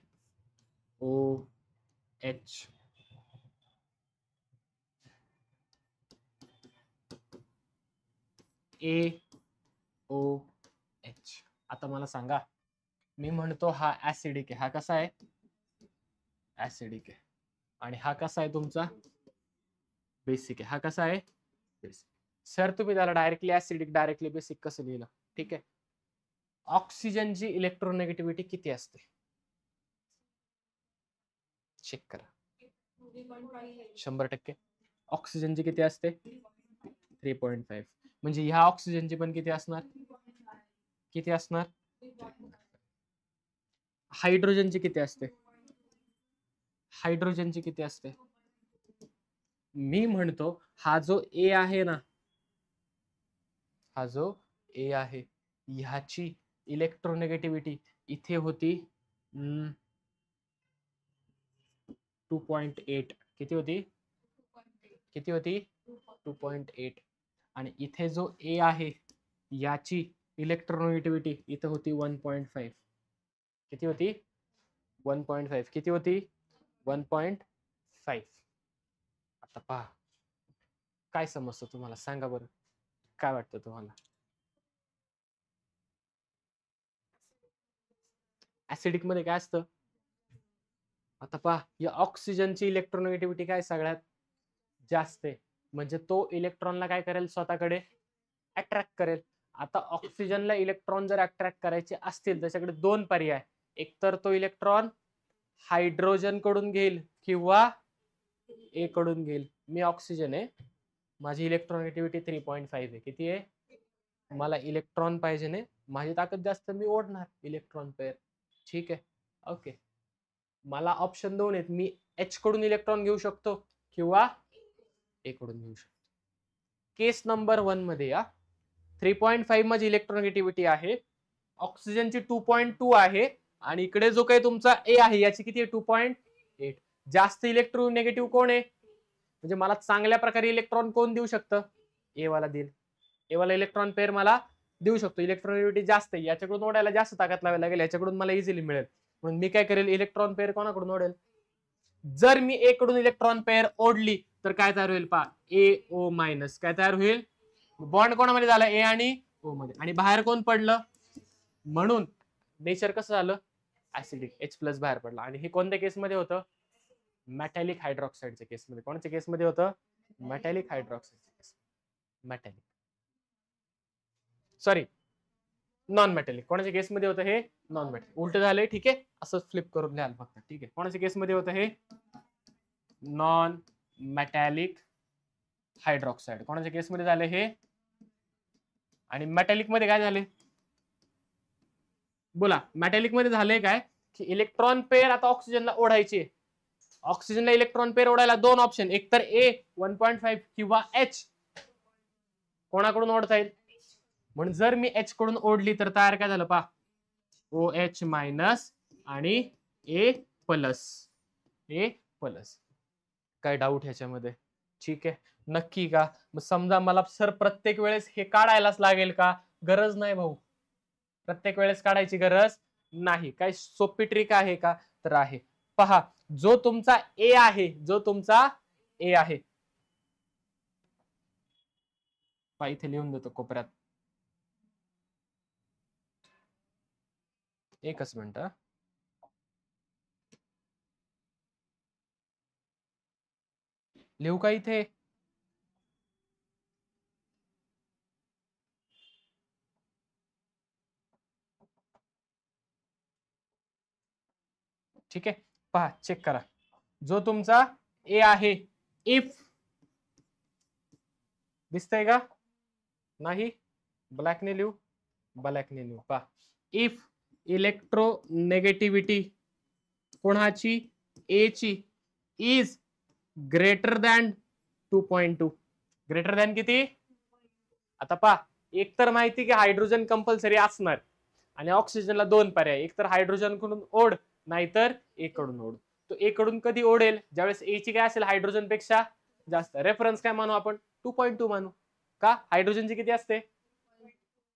AOH. आता मला सांगा, मी म्हणतो हा ऍसिडिक आहे, हा कसा आहे? ऍसिडिक आहे. आणि हा कसा आहे तुमचा? बेसिक आहे. हा कसा आहे? बेसिक. सर तुम्ही त्याला डायरेक्टली ऍसिडिक डायरेक्टली बेसिक कसं लिहिलं? ठीक आहे. ऑक्सिजनची इलेक्ट्रोनेगेटिव्हिटी किती असते? चेक करा. 100%. ऑक्सिजनची किती असते? 3.5. म्हणजे ह्या ऑक्सिजनची पण किती असणार? किती असणार? हायड्रोजनची किती असते? हायड्रोजनची किती असते? मी म्हणतो हा जो A आहे ना, हा जो A आहे, ह्याची इलेक्ट्रोनेगेटिव्हिटी इथे होती 2.8. किती होती? किती होती? 2.8. आणि इथे जो A आहे, याची इलेक्ट्रोनेगेटिव्हिटी इथे होती 1.5. किती होती? 1.5. किती होती? 1.5. आता पहा, काय समजतं तुम्हाला सांगा बरं, काय वाटतं तुम्हाला? ऍसिडिक मध्ये काय असतं? आता पहा, या ऑक्सिजनची इलेक्ट्रोनेगेटिव्हिटी काय सगळ्यात जास्त आहे, म्हणजे तो इलेक्ट्रॉनला काय करेल, स्वतःकडे अट्रॅक्ट करेल. आता ऑक्सिजनला इलेक्ट्रॉन जर अट्रॅक्ट करायचे असतील, त्याच्याकडे दोन पर्याय, एक तर तो इलेक्ट्रॉन हायड्रोजन कडून घेईल किंवा ए कडून घेईल. मी ऑक्सिजन आहे, माझी इलेक्ट्रोनेगेटिव्हिटी 3.5 आहे. किती आहे? मला इलेक्ट्रॉन पाहिजे नाही, माझी ताकद जास्त, मी ओढणार इलेक्ट्रॉन पेअर. ठीक आहे, ओके. मला ऑप्शन दोन आहेत, मी एच कडून इलेक्ट्रॉन घेऊ शकतो किंवा ए कडून घेऊ शकतो. केस नंबर 1 मध्ये या 3.5 माझी इलेक्ट्रोनेगेटिव्हिटी आहे, ऑक्सिजनची 2.2 आहे, आणि इकडे जो काही तुमचा ए आहे याची किती आहे, 2.8. जास्त इलेक्ट्रोनेगेटिव्ह कोण आहे, म्हणजे मला चांगल्या प्रकारे इलेक्ट्रॉन कोण देऊ शकतं, ए वाला देईल. ए वाला इलेक्ट्रॉन पेअर मला देऊ शकतो, इलेक्ट्रोनेगेटिव्हिटी जास्त आहे, याच्याकडून ओढायला जास्त ताकद लावायला लागेल, याच्याकडून मला इझिली मिळेल. म्हणून मी काय करेल, इलेक्ट्रॉन पेअर कोणाकडून ओढेल. जर मी ए कडून इलेक्ट्रॉन पेअर ओढली तर काय तयार होईल पहा, ए ओ मायनस काय तयार होईल, बॉन्ड कोणामध्ये झाला, ए आणि ओ मध्ये, आणि बाहेर कोण पडलं, म्हणून नेचर कसं झालं, ऍसिडिक, एच प्लस बाहेर पडला. आणि हे कोणत्या केसमध्ये होतं, मेटॅलिक हायड्रॉक्साईडच्या केसमध्ये. कोणाच्या केसमध्ये होतं, मेटॅलिक हायड्रॉक्साईडच्या केस, मेटॅलिक, सॉरी नॉन मेटॅलिक. कोणाच्या केसमध्ये होतं हे, नॉन मेटॅलिक. उलट झालंय, ठीक आहे, असं फ्लिप करून लिहाल फक्त. ठीक आहे, कोणाच्या केसमध्ये होतं हे, नॉन मेटॅलिक हायड्रॉक्साईड. कोणाच्या केसमध्ये झाले हे, आणि मेटॅलिक मध्ये काय झाले, बोला. मेटॅलिक मध्ये झाले काय, की इलेक्ट्रॉन पेअर आता ऑक्सिजनला ओढायचे. ऑक्सिजनला इलेक्ट्रॉन पेअर ओढायला दोन ऑप्शन, एक तर ए 1.5 किंवा एच. कोणाकडून ओढता येईल, म्हणून जर मी एच कडून ओढली तर तयार काय झालं पहा, ओ एच मायनस आणि ए प्लस, ए प्लस. काय डाऊट ह्याच्यामध्ये, ठीक आहे, नक्की का. मग समजा मला सर प्रत्येक वेळेस हे काढायलाच लागेल का, गरज नाही भाऊ, प्रत्येक वेळेस काढायची गरज नाही. काही सोपी ट्रिक आहे का, तर आहे. पहा, जो तुमचा ए आहे, जो तुमचा ए आहे, पहा इथे लिहून देतो कोपऱ्यात, एकच मिनिट. लिहू का इथे, ठीक आहे. पहा, चेक करा, जो तुमचा ए आहे, इफ, दिसतंय का, नाही, ब्लॅकने लिहू, ब्लॅकने लिहू. पहा, इफ इलेक्ट्रोनेगेटिव्हिटी कोणाची, ए ची, is greater than 2.2. Greater than किती, आता पहा, एक तर माहिती की हायड्रोजन कंपल्सरी असणार, आणि ऑक्सिजनला दोन पर्याय, एक तर हायड्रोजन कडून ओढ, नाहीतर ए कडून ओढ. तो ए कडून कधी ओढेल, ज्यावेळेस ए ची काय असेल, हायड्रोजन पेक्षा जास्त. रेफरन्स काय मानू आपण, 2.2 मानू का, हायड्रोजनची किती असते,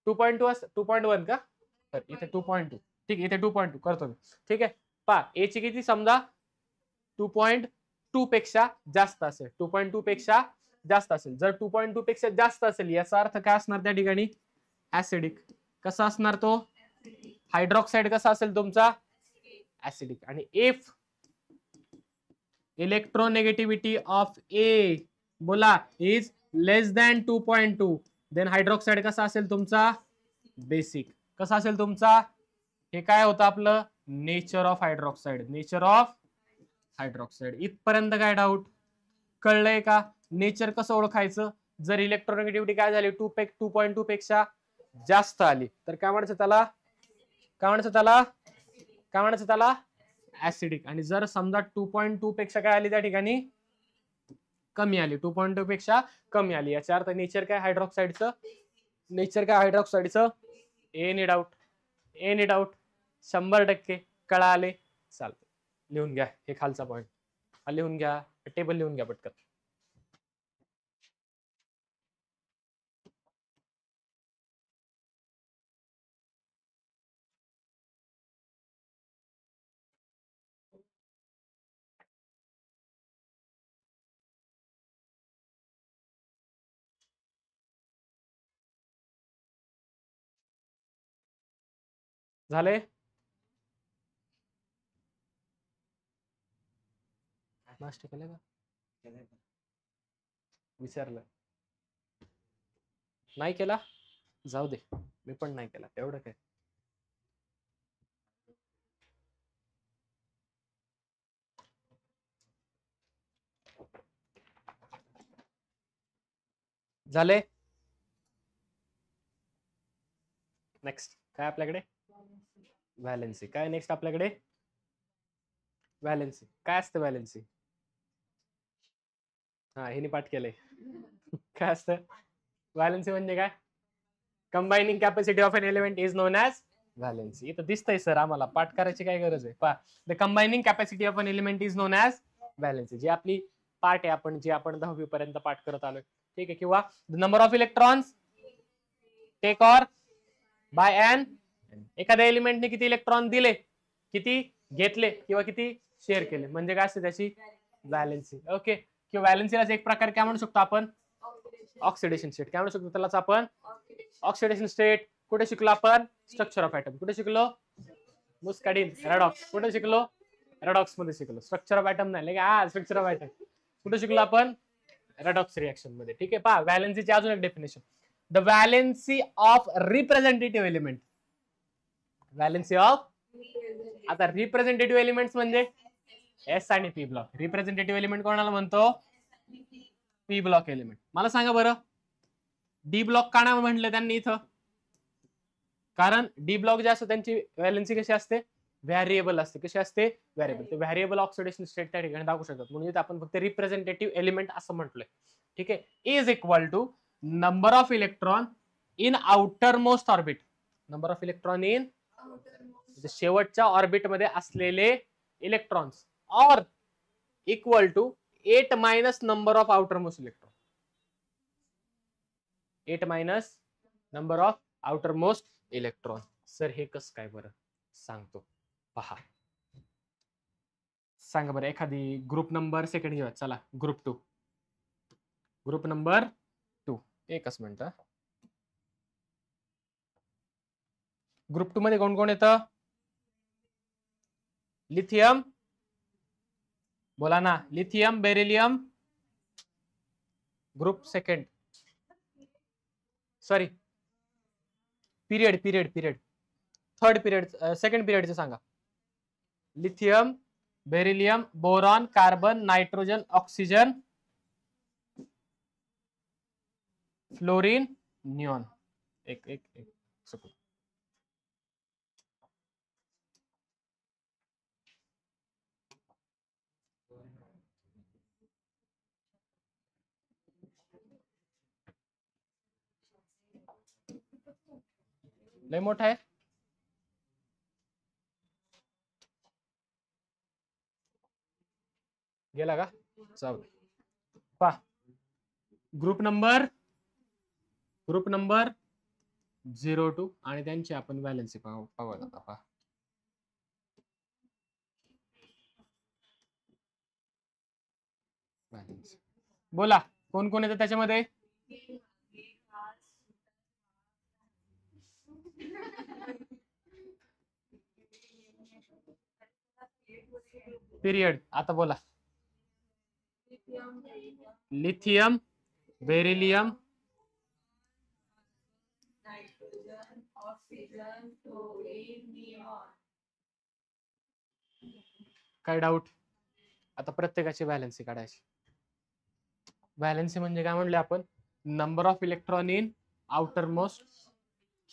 2.2 असते, 2.1 का, तर इथे 2.2. ठीक आहे, इथे 2.2 करतो मी. ठीक आहे, पहा, ए ची किती, समजा 2.2 पेक्षा जास्त असेल, 2.2 पेक्षा जास्त असेल. जर 2.2 पेक्षा जास्त असेल, याचा अर्थ काय असणार त्या ठिकाणी, ऍसिडिक. कसा असणार तो, हायड्रॉक्साईड कसा असेल तुमचा, ऍसिडिक. आणि इफ इलेक्ट्रोनेगेटिव्हिटी ऑफ ए, बोला, is less than 2.2, then hydroxide कसा असेल तुमचा, बेसिक. कसा असेल तुमचा, हे काय होतं आपलं, nature of hydroxide, nature of hydroxide. इथपर्यंत काय डाऊट, कळलंय का, नेचर कसं ओळखायचं. जर इलेक्ट्रोनेगेटिव्हिटी काय झाली, 2.2 पेक्षा जास्त आली तर काय म्हणायचं त्याला, काय म्हणायचं त्याला, काय म्हणायचं त्याला, ऍसिडिक. आणि जर समजा 2.2 पेक्षा काय आली, त्या ठिकाणी कमी आली, 2.2 पेक्षा कमी आली, याचा अर्थ नेचर काय हायड्रॉक्साईडचं, नेचर काय हायड्रॉक्साईडचं, एनी डाऊट, एनी डाऊट, 100% कळाले. चालतं, लिहून घ्या हे खालचा पॉइंट, लिहून घ्या, टेबल लिहून घ्या पटकन. झाले? नाश्ता केला का? विचारलं नाही केला, जाऊ दे, मी पण नाही केला, एवढं काय. झाले? नेक्स्ट काय आपल्याकडे? व्हॅलेन्सी. काय नेक्स्ट आपल्याकडे? व्हॅलेन्सी. काय असतं व्हॅलेन्सी? हा, हिने पाठ केलंय. काय असतं व्हॅलेन्सी? म्हणजे काय? Combining capacity of an element is known as valency. इथं दिसतंय सर आम्हाला, पाठ करायची काय गरज आहे? पहा, the combining capacity of an element is known as valency. जी आपली पाठ आहे, जी आपण 10वी पर्यंत पाठ करत आलोय, ठीक आहे. किंवा the number of electrons take or by N. एखाद्या एलिमेंटने किती इलेक्ट्रॉन दिले, किती घेतले, किंवा किती शेअर केले, म्हणजे काय असते त्याची व्हॅलेन्सी. ओके. किंवा व्हॅलेन्सीलाच एक प्रकार काय म्हणू शकतो आपण? Oxidation state. काय म्हणू शकतो त्यालाच आपण? Oxidation state. कुठे शिकलो आपण? Structure of atom. कुठे शिकलो? मुस्काडीन रॅडॉक्स. कुठे शिकलो? रॅडॉक्स मध्ये शिकलो. स्ट्रक्चर ऑफ ॲटम नाही, स्ट्रक्चर ऑफ ॲटम कुठे शिकलो आपण? रॅडॉक्स रिएक्शन मध्ये. ठीक आहे. पहा, व्हॅलेन्सीची अजून एक definition. The valency of representative element. Valency of, आता रिप्रेझेंटेटिव्ह एलिमेंट्स म्हणजे एस आणि पी ब्लॉक. रिप्रेझेंटेटिव्ह एलिमेंट कोणाला म्हणतो? P block element. मला सांगा बरं, डी ब्लॉक का नाही म्हटलं त्यांनी इथं? कारण डी ब्लॉक जे असतं त्यांची व्हॅलेन्सी कशी असते? व्हॅरिएबल असते. कशी असते? व्हॅरिएबल. ते व्हॅरिएबल ऑक्सिडेशन स्टेट त्या ठिकाणी दाखवू शकतात, म्हणून इथे आपण फक्त रिप्रेझेंटेटिव्ह एलिमेंट असं म्हटलंय. ठीक आहे. Is equal to number of electron in outermost orbit. Number of electron in शेवटच्या ऑर्बिट मध्ये असलेले electrons, or equal to 8 minus number of outermost electron. 8 minus number of outermost electron. Sir हे कसं काय बरं? सांगतो, पहा. सांगा बरं एखादी ग्रुप नंबर सेकंड घेऊया. चला, ग्रुप 2. Group number 2. एकच मिनिट. ग्रुप 2 मध्ये कोण कोण येतं? लिथियम, बोला ना, lithium, beryllium. Group second, sorry, period third period, second पिरियडचे सांगा. Lithium, beryllium, boron, carbon, nitrogen, oxygen, fluorine, neon. एक एक एक सेकंड. लय मोठा आहे. गेला का? जाऊ. पहा, ग्रुप नंबर 02 आणि त्यांची आपण व्हॅलेन्सी पाहू आता. पहा, व्हॅलेन्सी बोला कोण कोण येतं त्याच्यामध्ये? पिरियड. आता बोला. लिथियम, बेरिलियम, काय डाऊट? आता प्रत्येकाची व्हॅलेन्सी काढायची. व्हॅलेन्सी म्हणजे काय म्हणले आपण? Number of electron in outermost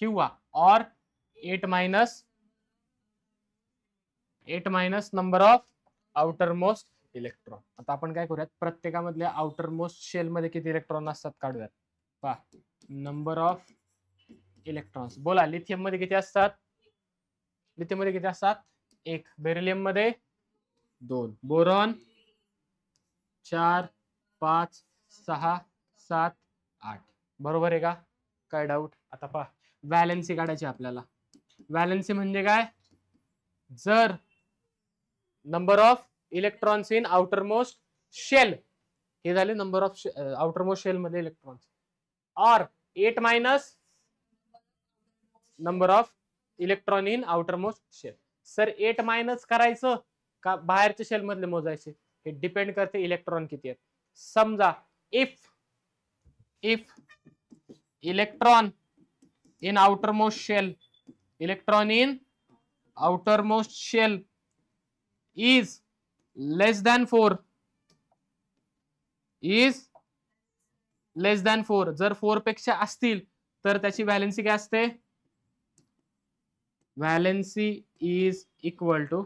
किंवा or 8 minus number of outermost electron. आता आपण काय करूयात, प्रत्येकामधल्या आउटर मोस्ट शेल मध्ये किती इलेक्ट्रॉन असतात काढूयात. पहा, नंबर ऑफ इलेक्ट्रॉन्स. बोला, लिथियम मध्ये किती असतात? लिथियम मध्ये किती असतात? 1. बेरिलियम मध्ये 2. बोरॉन 4, 5, 6, 7, 8. बरोबर आहे का? काय डाऊट? आता पहा, व्हॅलेन्सी काढायची आपल्याला. व्हॅलेन्सी म्हणजे काय? जर number of electrons in outermost shell, हे झाले number of outermost shell मध्ये electrons, or 8 minus number of electron in outermost shell. Sir 8 minus करायचं का बाहेरच्या शेल मधले मोजायचे, हे डिपेंड करते इलेक्ट्रॉन किती आहेत. समजा if electron in outermost shell, electron in outermost shell is less than 4, जर 4 पेक्षा असतील तर त्याची व्हॅलेन्सी काय असते, valency is equal to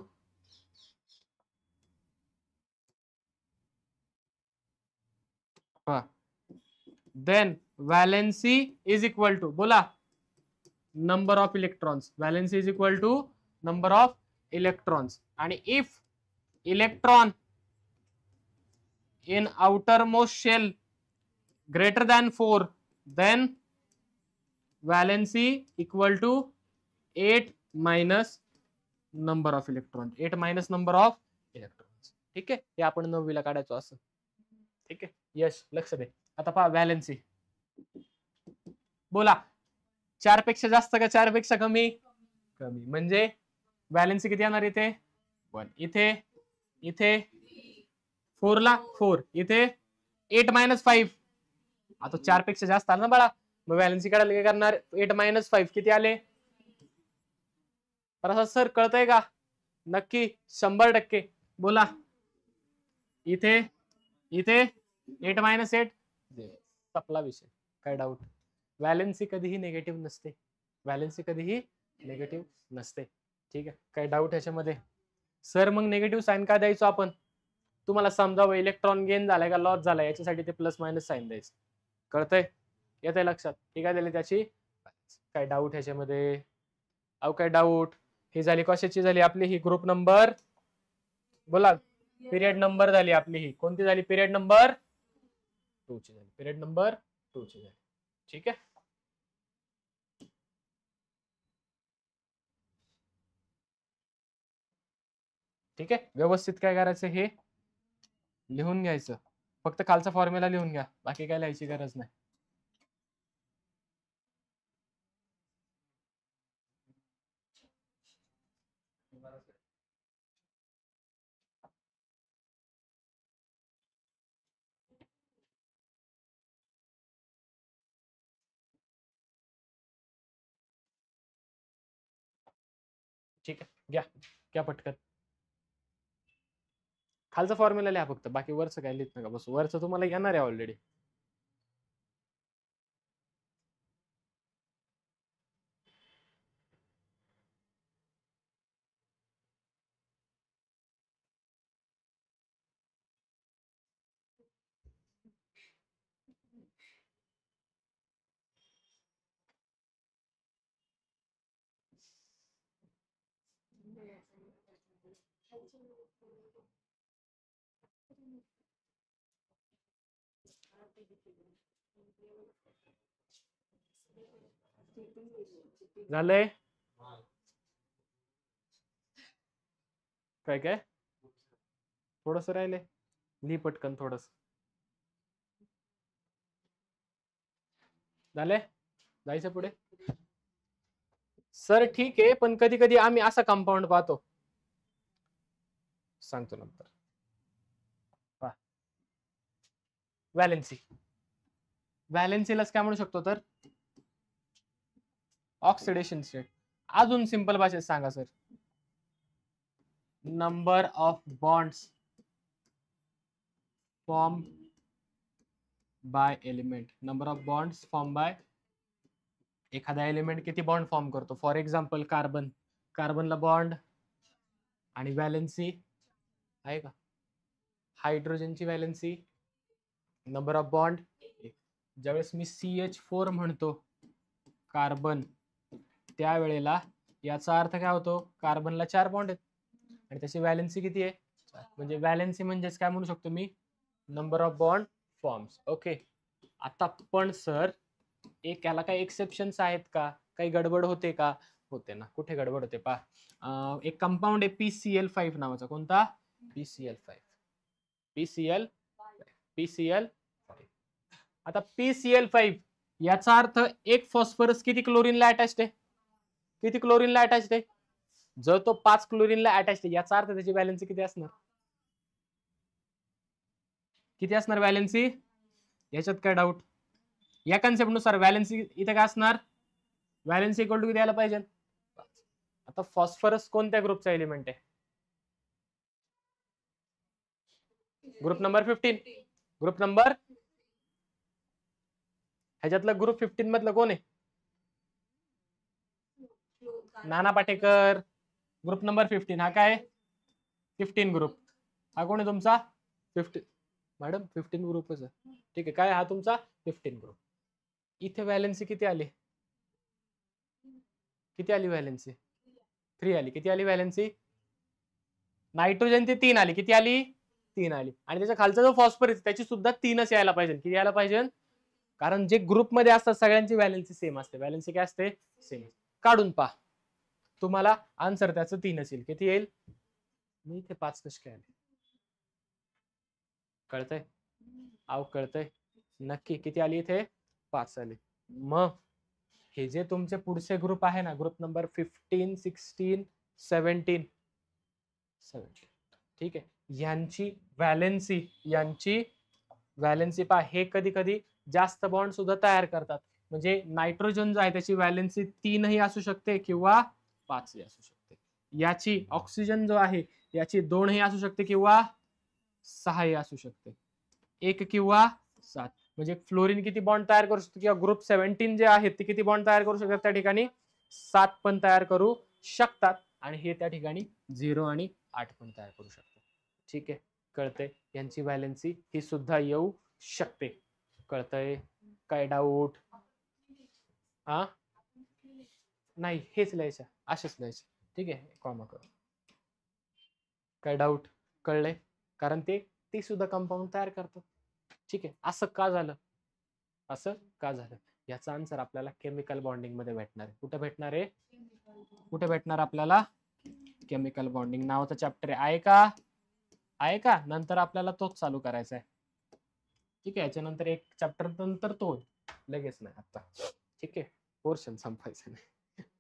then valency is equal to बोला number of electrons, valency is equal to number of electrons. आणि if electron in outermost shell greater than 4, then valency equal to 8 minus number of electrons, 8 minus number of electrons. ठीक आहे, हे आपण 9वी ला काढायचो असं. ठीक आहे, यश लक्ष दे. आता पहा व्हॅलेन्सी बोला 4 पेक्षा जास्त का 4 पेक्षा कमी, कमी, म्हणजे व्हॅलेन्सी किती येणार इथे 1, इथे 4 ला 4, इथे 8 मायनस 5. आता 4 पेक्षा जास्त आलं ना बाळा, मग व्हॅलेन्सी काढायला काय करणार, 8 मायनस 5 किती आले. तर असं सर कळतंय का, नक्की 100% बोला. इथे 8 मायनस 8 संपला विषय, काय डाऊट. व्हॅलेन्सी कधीही निगेटिव्ह नसते, व्हॅलेन्सी कधीही निगेटिव्ह नसते. ठीक आहे, काय डाऊट ह्याच्यामध्ये. सर मग निगेटिव्ह साईन का द्यायचो आपण, तुम्हाला समजावं इलेक्ट्रॉन गेन झालाय का लॉस झालाय, याच्यासाठी ते प्लस मायनस साईन द्यायचं. कळतंय, येतंय लक्षात. ठीक आहे, त्याची काय डाऊट ह्याच्यामध्ये, अहो काय डाऊट. ही झाली कशाची झाली आपली, ही ग्रुप नंबर बोला, पिरियड नंबर झाली आपली, ही कोणती झाली, पिरियड नंबर 2 ची झाली, पिरियड नंबर 2 ची झाली. ठीक आहे, ठीक आहे, व्यवस्थित काय करायचं हे लिहून घ्यायचं, फक्त खालचा फॉर्म्युला लिहून घ्या, बाकी काय लिहायची गरज नाही. ठीक आहे, घ्या पटकन खालचा फॉर्म्युला लिहा फक्त, बाकी वरचं काय लिहित नका बस, वरचं तुम्हाला येणार आहे ऑलरेडी. झालंय काय थोडस राहिले, लिही पटकन थोडस. झालंय, जायचं पुढे. सर ठीक आहे, पण कधी कधी आम्ही असा कंपाऊंड पाहतो, सांगतो नंतर. व्हॅलेन्सीलाच काय म्हणू शकतो तर ऑक्सिडेशन स्टेट. अजून सिंपल भाषेत सांगा sir, number of bonds form by element, number of bonds form by, एखादा एलिमेंट किती बॉन्ड फॉर्म करतो. फॉर एक्झाम्पल कार्बनला बॉन्ड आणि व्हॅलेन्सी आहे का, हायड्रोजनची व्हॅलेन्सी, नंबर ऑफ बॉन्ड. ज्यावेळेस मी CH4 म्हणतो कार्बन, त्यावेळेला याचा अर्थ काय होतो, कार्बनला 4 बॉन्ड आहेत आणि त्याची व्हॅलेन्सी किती आहे, म्हणजे व्हॅलेन्सी म्हणजेच काय म्हणू शकतो मी, number of bond forms. Okay, आता पण सर एक याला काही एक्सेप्शन्स आहेत का, काही गडबड होते का, होते ना. कुठे गडबड होते पहा, एक कंपाऊंड आहे PCl5 नावाचा, कोणता, PCl5. आता PCl5 याचा अर्थ एक फॉस्फरस किती क्लोरीनला अटॅच्ड आहे, किती क्लोरीनला अटॅच आहे? जर तो 5 क्लोरीनला अटॅच आहे याचा अर्थ त्याची व्हॅलेन्सी किती असणार? किती असणार व्हॅलेन्सी? याच्यात काय डाऊट? या कन्सेप्ट नुसार व्हॅलेन्सी इथे काय असणार? व्हॅलेन्सी इक्वल टू किती यायला पाहिजे? आता फॉस्फरस कोणत्या ग्रुपचा एलिमेंट आहे? Group number 15. ग्रुप नंबर ह्याच्यातलं ग्रुप 15 मधलं कोण आहे? नाना पाटेकर. ग्रुप नंबर 15 हा काय? 15 ग्रुप. हा कोण आहे तुमचा? 15. मॅडम 15 ग्रुपच आहे. ठीक आहे. काय हा तुमचा 15 ग्रुप. इथे व्हॅलेन्सी किती आली? किती आली व्हॅलेन्सी? 3 आली. किती आली व्हॅलेन्सी? नायट्रोजनची 3 आली. किती आली? 3 आली. आणि त्याच्या खालचा जो फॉस्फरस त्याची सुद्धा 3च यायला पाहिजे. किती यायला पाहिजे? कारण जे ग्रुप मध्ये असतात सगळ्यांची व्हॅलेन्सी सेम असते. व्हॅलेन्सी काय असते? सेम. काढून पहा. तुम्हाला आन्सर त्याचं 3च येईल. किती येईल? मी इथे 5 कशी काय आले? कळतंय? आव कळतंय? नक्की किती आली इथे? 5 आली. मग हे जे तुमचे पुढचे ग्रुप आहे ना, ग्रुप नंबर 15, 16, 17, ठीक आहे, यांची व्हॅलेन्सी पहा. हे कधी कधी जास्त बॉन्ड सुद्धा तयार करतात. म्हणजे नायट्रोजन जो आहे त्याची व्हॅलेन्सी 3 असू शकते किंवा 5 असू शकते. याची ऑक्सिजन जो आहे याची 2 असू शकते किंवा 6 असू शकते. 1 किंवा 7. म्हणजे फ्लोरीन किती बॉन्ड तयार करू शकतो? किंवा ग्रुप 17 जे आहेत ते किती बॉन्ड तयार करू शकतात? त्या ठिकाणी 7 पण तयार करू शकतात. आणि हे त्या ठिकाणी 0 आणि 8 पण तयार करू शकतात. ठीक आहे, कळतंय? यांची व्हॅलेन्सी ही सुद्धा येऊ शकते. कळतंय? काय डाऊट? हा नाही, हेच लिहायचं, असेच लिहायचं. ठीक आहे, कॉमा करू. काय डाऊट? कळलंय? कारण ते सुद्धा कंपाऊंड तयार करतात. ठीक आहे, असं का झालं? असं का झालं? याचा आन्सर आपल्याला केमिकल बॉन्डिंग मध्ये भेटणार आहे. कुठे भेटणार आहे? कुठे भेटणार आपल्याला? केमिकल बॉन्डिंग नावाचा चॅप्टर आहे का? आहे का? नंतर आपल्याला तोच चालू करायचा आहे. ठीक आहे, याच्यानंतर एक चॅप्टर नंतर तो, लगेच नाही आता. ठीक आहे, पोर्शन संपायचं नाही.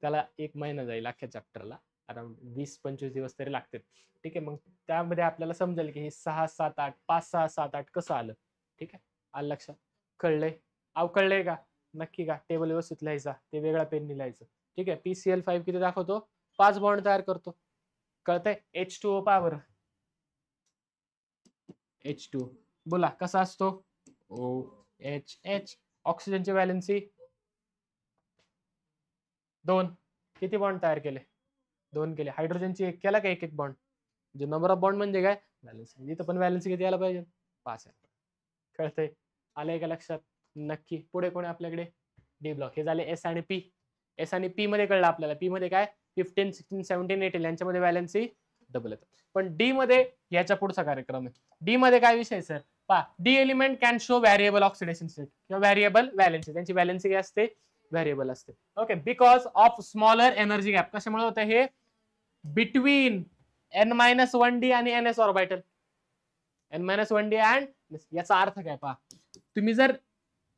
त्याला 1 महिना जाईल अख्ख्या चॅप्टरला. अराउंड 20-25 दिवस तरी लागतील. ठीक आहे, मग त्यामध्ये आपल्याला समजेल की हे 6, 7, 8, 5, 6, 7, 8 कसं आलं. ठीक आहे, आलं लक्षात? कळलंय? कळलंय का? नक्की का? टेबल व्यवस्थित लिहायचा, ते वेगळ्या पेननी लिहायचं. ठीक आहे, PCl5 किती दाखवतो? 5 बॉन्ड तयार करतो. कळतंय? H2O पहा H2 बोला कसा असतो? OHH. ऑक्सिजनची व्हॅलेन्सी 2. किती बॉन्ड तयार केले? 2 केले. हायड्रोजनची 1 केला का? 1 बॉन्ड. म्हणजे नंबर ऑफ बॉन्ड म्हणजे काय? व्हॅलेन्सी. इथं पण व्हॅलेन्सी किती यायला पाहिजे? 5 आहे. कळतंय? आलंय का लक्षात? नक्की. पुढे कोण आहे आपल्याकडे? D block. हे झाले एस आणि पी. एस आणि पी मध्ये कळलं आपल्याला. पी मध्ये काय? 15, 16, 17, 18 यांच्यामध्ये व्हॅलेन्सी डबल येतात. पण डी मध्ये याच्या पुढचा कार्यक्रम आहे. डी मध्ये काय विषय सर? पहा, D element can show variable oxidation state किंवा व्हॅरिएबल व्हॅलेन्सी. त्यांची व्हॅलेन्सी काय असते? व्हॅरिएबल असते. Okay, because of smaller energy gap. कशामुळे होतं हे? बिटवीन n-1d आणि ns ऑर्बिटल. n-1d अँड याचा अर्थ काय पहा. तुम्ही जर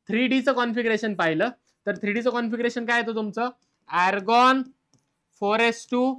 3D चं कॉन्फिगरेशन पाहिलं तर 3D चं कॉन्फिगरेशन काय येतं तुमचं? Argon 4s2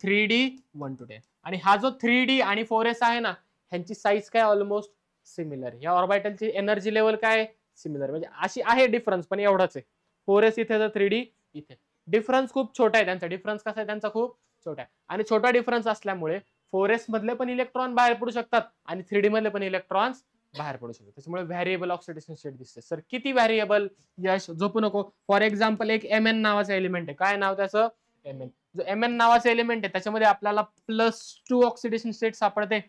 3d 1-10. आणि हा जो 3d आणि 4s आहे ना, ह्यांची साईज काय? Almost similar. या ऑर्बिटलची एनर्जी लेवल काय? सिमिलर. म्हणजे अशी आहे डिफरन्स, पण एवढाच आहे. 4s इथे तर 3d इथे. डिफरन्स खूप छोटा आहे त्यांचा. डिफरन्स कसा आहे त्यांचा? खूप छोटा आहे. आणि छोटा डिफरन्स असल्यामुळे 4s मधले पण इलेक्ट्रॉन बाहेर पडू शकतात आणि 3d मधले पण इलेक्ट्रॉन्स बाहेर पडू शकतात. त्याच्यामुळे व्हॅरिएबल ऑक्सिडेशन स्टेट दिसते. सर किती व्हॅरिएबल? यश झोपू नको. फॉर एक्झाम्पल एक Mn नावाचा एलिमेंट आहे. काय नाव त्याचं? Mn. जो Mn नावाचा एलिमेंट आहे त्याच्यामध्ये आपल्याला +2 ऑक्सिडेशन स्टेट सापडते.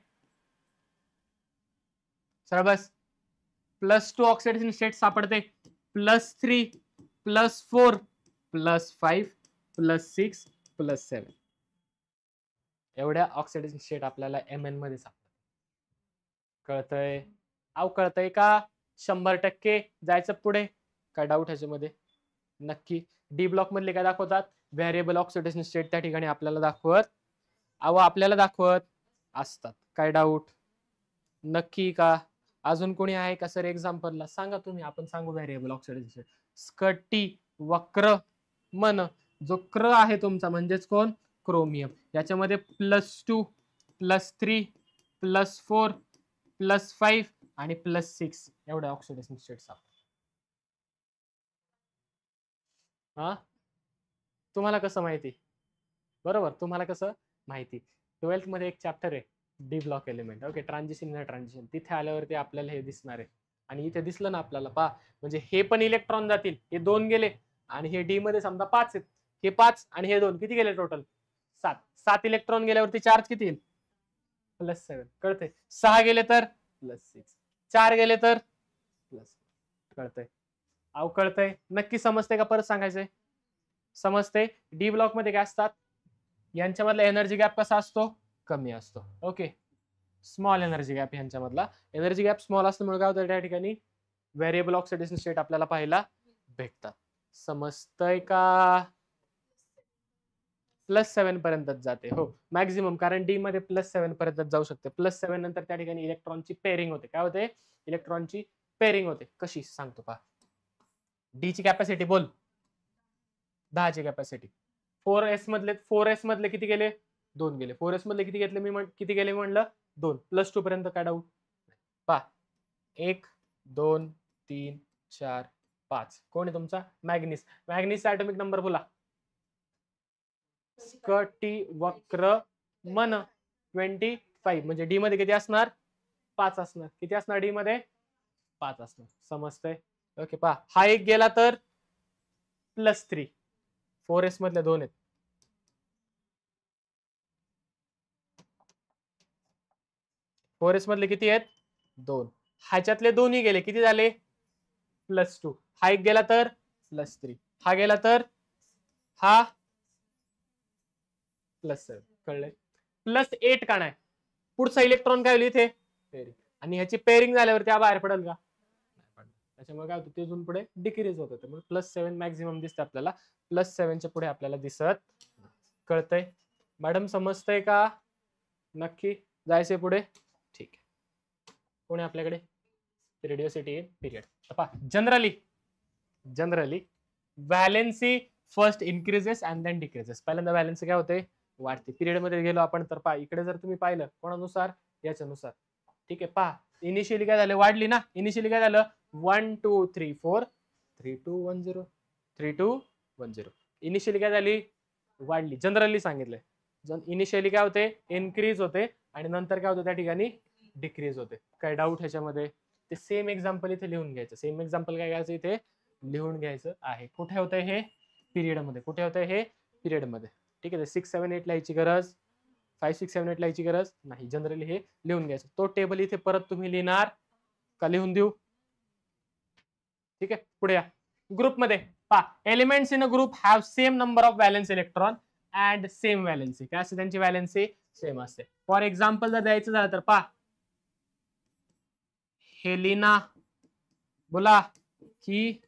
सर बस, +2 ऑक्सिडेशन स्टेट सापडते. +3, +4, +5, +6, +7 एवढ्या ऑक्सिडेशन स्टेट आपल्याला Mn मध्ये सापडतात. कळतंय? कळतंय का? 100% जायचं पुढे. काय डाऊट ह्याच्यामध्ये? नक्की. डी ब्लॉक मधले काय दाखवतात? व्हॅरिएबल ऑक्सिडेशन स्टेट त्या ठिकाणी आपल्याला दाखवत असतात. काय डाऊट? नक्की का? अजून कोणी आहे का सर एक्झाम्पलला? सांगा तुम्ही, आपण सांगू व्हॅरिएबल ऑक्सिडेशन स्टेट. स्कटी, वक्र, मन. जो क्र आहे तुमचा म्हणजेच कोण, क्रोमियम, याच्यामध्ये +2 +3 +4 +5 आणि +6 एवढ्या ऑक्सिडेशन स्टेट्स आहेत. हा, तुम्हाला कसं माहिती? बरोबर, तुम्हाला कसं माहिती? 12th मध्ये एक चॅप्टर आहे D block element, okay, transition transition, तिथे आल्यावरती आपल्याला हे दिसणार आहे. आणि इथे दिसलं ना आपल्याला, पहा, म्हणजे हे पण इलेक्ट्रॉन जातील, हे 2 गेले, आणि हे डी मध्ये समजा 5 आहेत, हे 5 आणि हे 2 किती गेले टोटल? 7. 7 इलेक्ट्रॉन गेल्यावरती चार्ज किती येईल? +7. कळतंय? 6 गेले तर +6, 4 गेले तर +. कळतंय? अहो कळतंय? नक्की समजते का? परत सांगायचंय? समजते? डी ब्लॉक मध्ये काय असतात? यांच्यामधला एनर्जी गॅप कसा असतो? कमी असतो. ओके, स्मॉल एनर्जी गॅप यांच्यामधला. एनर्जी गॅप स्मॉल असल्यामुळे काय होतं त्या ठिकाणी? व्हेरिएबल ऑक्सिडेशन स्टेट आपल्याला पाहायला भेटतात. समजतंय का? +7 पर्यंतच जाते, हो मॅक्झिमम, कारण डी मध्ये +7 पर्यंत जाऊ शकते. +7 नंतर त्या ठिकाणी इलेक्ट्रॉनची पेअरिंग होते. काय होते? इलेक्ट्रॉनची पेअरिंग होते. कशी सांगतो पहा. डी ची कॅपॅसिटी बोल. 10 ची कॅपॅसिटी. 4s मधले किती गेले? 2 गेले. 4s मधले किती घेतले? किती गेले म्हणलं? 2. +2 पर्यंत काय डाऊट? पहा, 1 2 3 4 5. कोण आहे तुमचा? मॅग्नीस. मॅग्नीसचा ॲटॉमिक नंबर बोला. स्कटिवक्रमन 25. म्हणजे डी मध्ये किती असणार? 5 असणार. किती असणार डी मध्ये? 5 असणार. समजतंय? ओके, पहा, हा एक गेला तर +3. 4s मधले 2 आहेत. फोरेस्ट मधले किती आहेत? 2. ह्याच्यातले दोन्ही गेले, किती झाले? +2. हा एक गेला तर +3. हा गेला तर हा +7. कळलंय? +8 का नाही? पुढचा इलेक्ट्रॉन काय होईल इथे? पेअरिंग. आणि ह्याची पेअरिंग झाल्यावर त्या बाहेर पडेल का? त्याच्यामुळे काय होतं? ते अजून पुढे डिक्रीज होत होतं. +7 मॅक्झिमम दिसते आपल्याला. +7 च्या पुढे आपल्याला दिसत. कळतंय? मॅडम समजतंय का? नक्की जायचंय पुढे? ठीक आहे. कोण आहे आपल्याकडे? रेडिओसिटी period. Generally valency first increases and then decreases. पहिल्यांदा व्हॅलेन्सी काय होते? वाढते. पिरियड मध्ये गेलो आपण तर पहा, इकडे जर तुम्ही पाहिलं कोणानुसार? याच्यानुसार. ठीक आहे, पहा, इनिशियली काय झालं? वाढली ना. इनिशियली काय झालं? 1 2 3 4 3 2 1 0 3 2 1 0. इनिशियली काय झाली? वाढली. जनरली सांगितलंय. इनिशियली काय होते? इन्क्रीज होते, आणि नंतर काय होतं त्या ठिकाणी? डिक्रीज होते. काय डाऊट ह्याच्यामध्ये? ते सेम एक्झाम्पल इथे लिहून घ्यायचं. सेम एक्झाम्पल काय घ्यायचं इथे? लिहून घ्यायचं आहे. कुठे होतंय हे? पिरियड मध्ये. कुठे होतंय हे? पिरियड मध्ये. ठीक आहे, 6 7 8 लिहायची गरज, 5 6 7 8 लिहायची गरज नाही. जनरली हे लिहून घ्यायचं. तो टेबल इथे परत तुम्ही लिहिणार का लिहून देऊ? ठीक आहे, पुढे या. ग्रुप मध्ये पहा, elements in a group have same number of valence electron and same valency. काय असते त्यांची व्हॅलेन्सी? सेम असते. फॉर एक्झाम्पल जर द्यायचं झालं तर पहा, हेलिना बोला की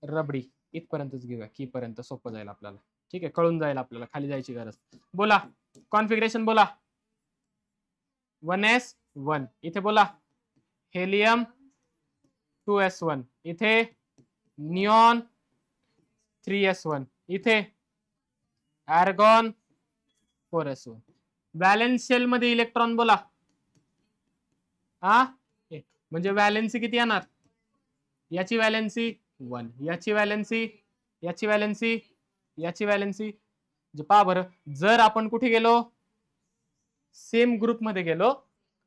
रबडी. इथपर्यंतच घेऊया, की पर्यंत सोपं जाईल आपल्याला. ठीक आहे, कळून जाईल आपल्याला, खाली जायची गरज. बोला कॉन्फिगरेशन बोला. 1s1. इथे बोला हेलियम 2s1. इथे निऑन 3s1. इथे आर्गॉन 4s1. व्हॅलेन्स शेल मध्ये इलेक्ट्रॉन बोला. हा, म्हणजे व्हॅलेन्सी किती येणार? याची व्हॅलेन्सी 1, याची व्हॅलेन्सी, याची व्हॅलेन्सी, याची व्हॅलेन्सी. पहा बरं, जर आपण कुठे गेलो? सेम ग्रुप मध्ये गेलो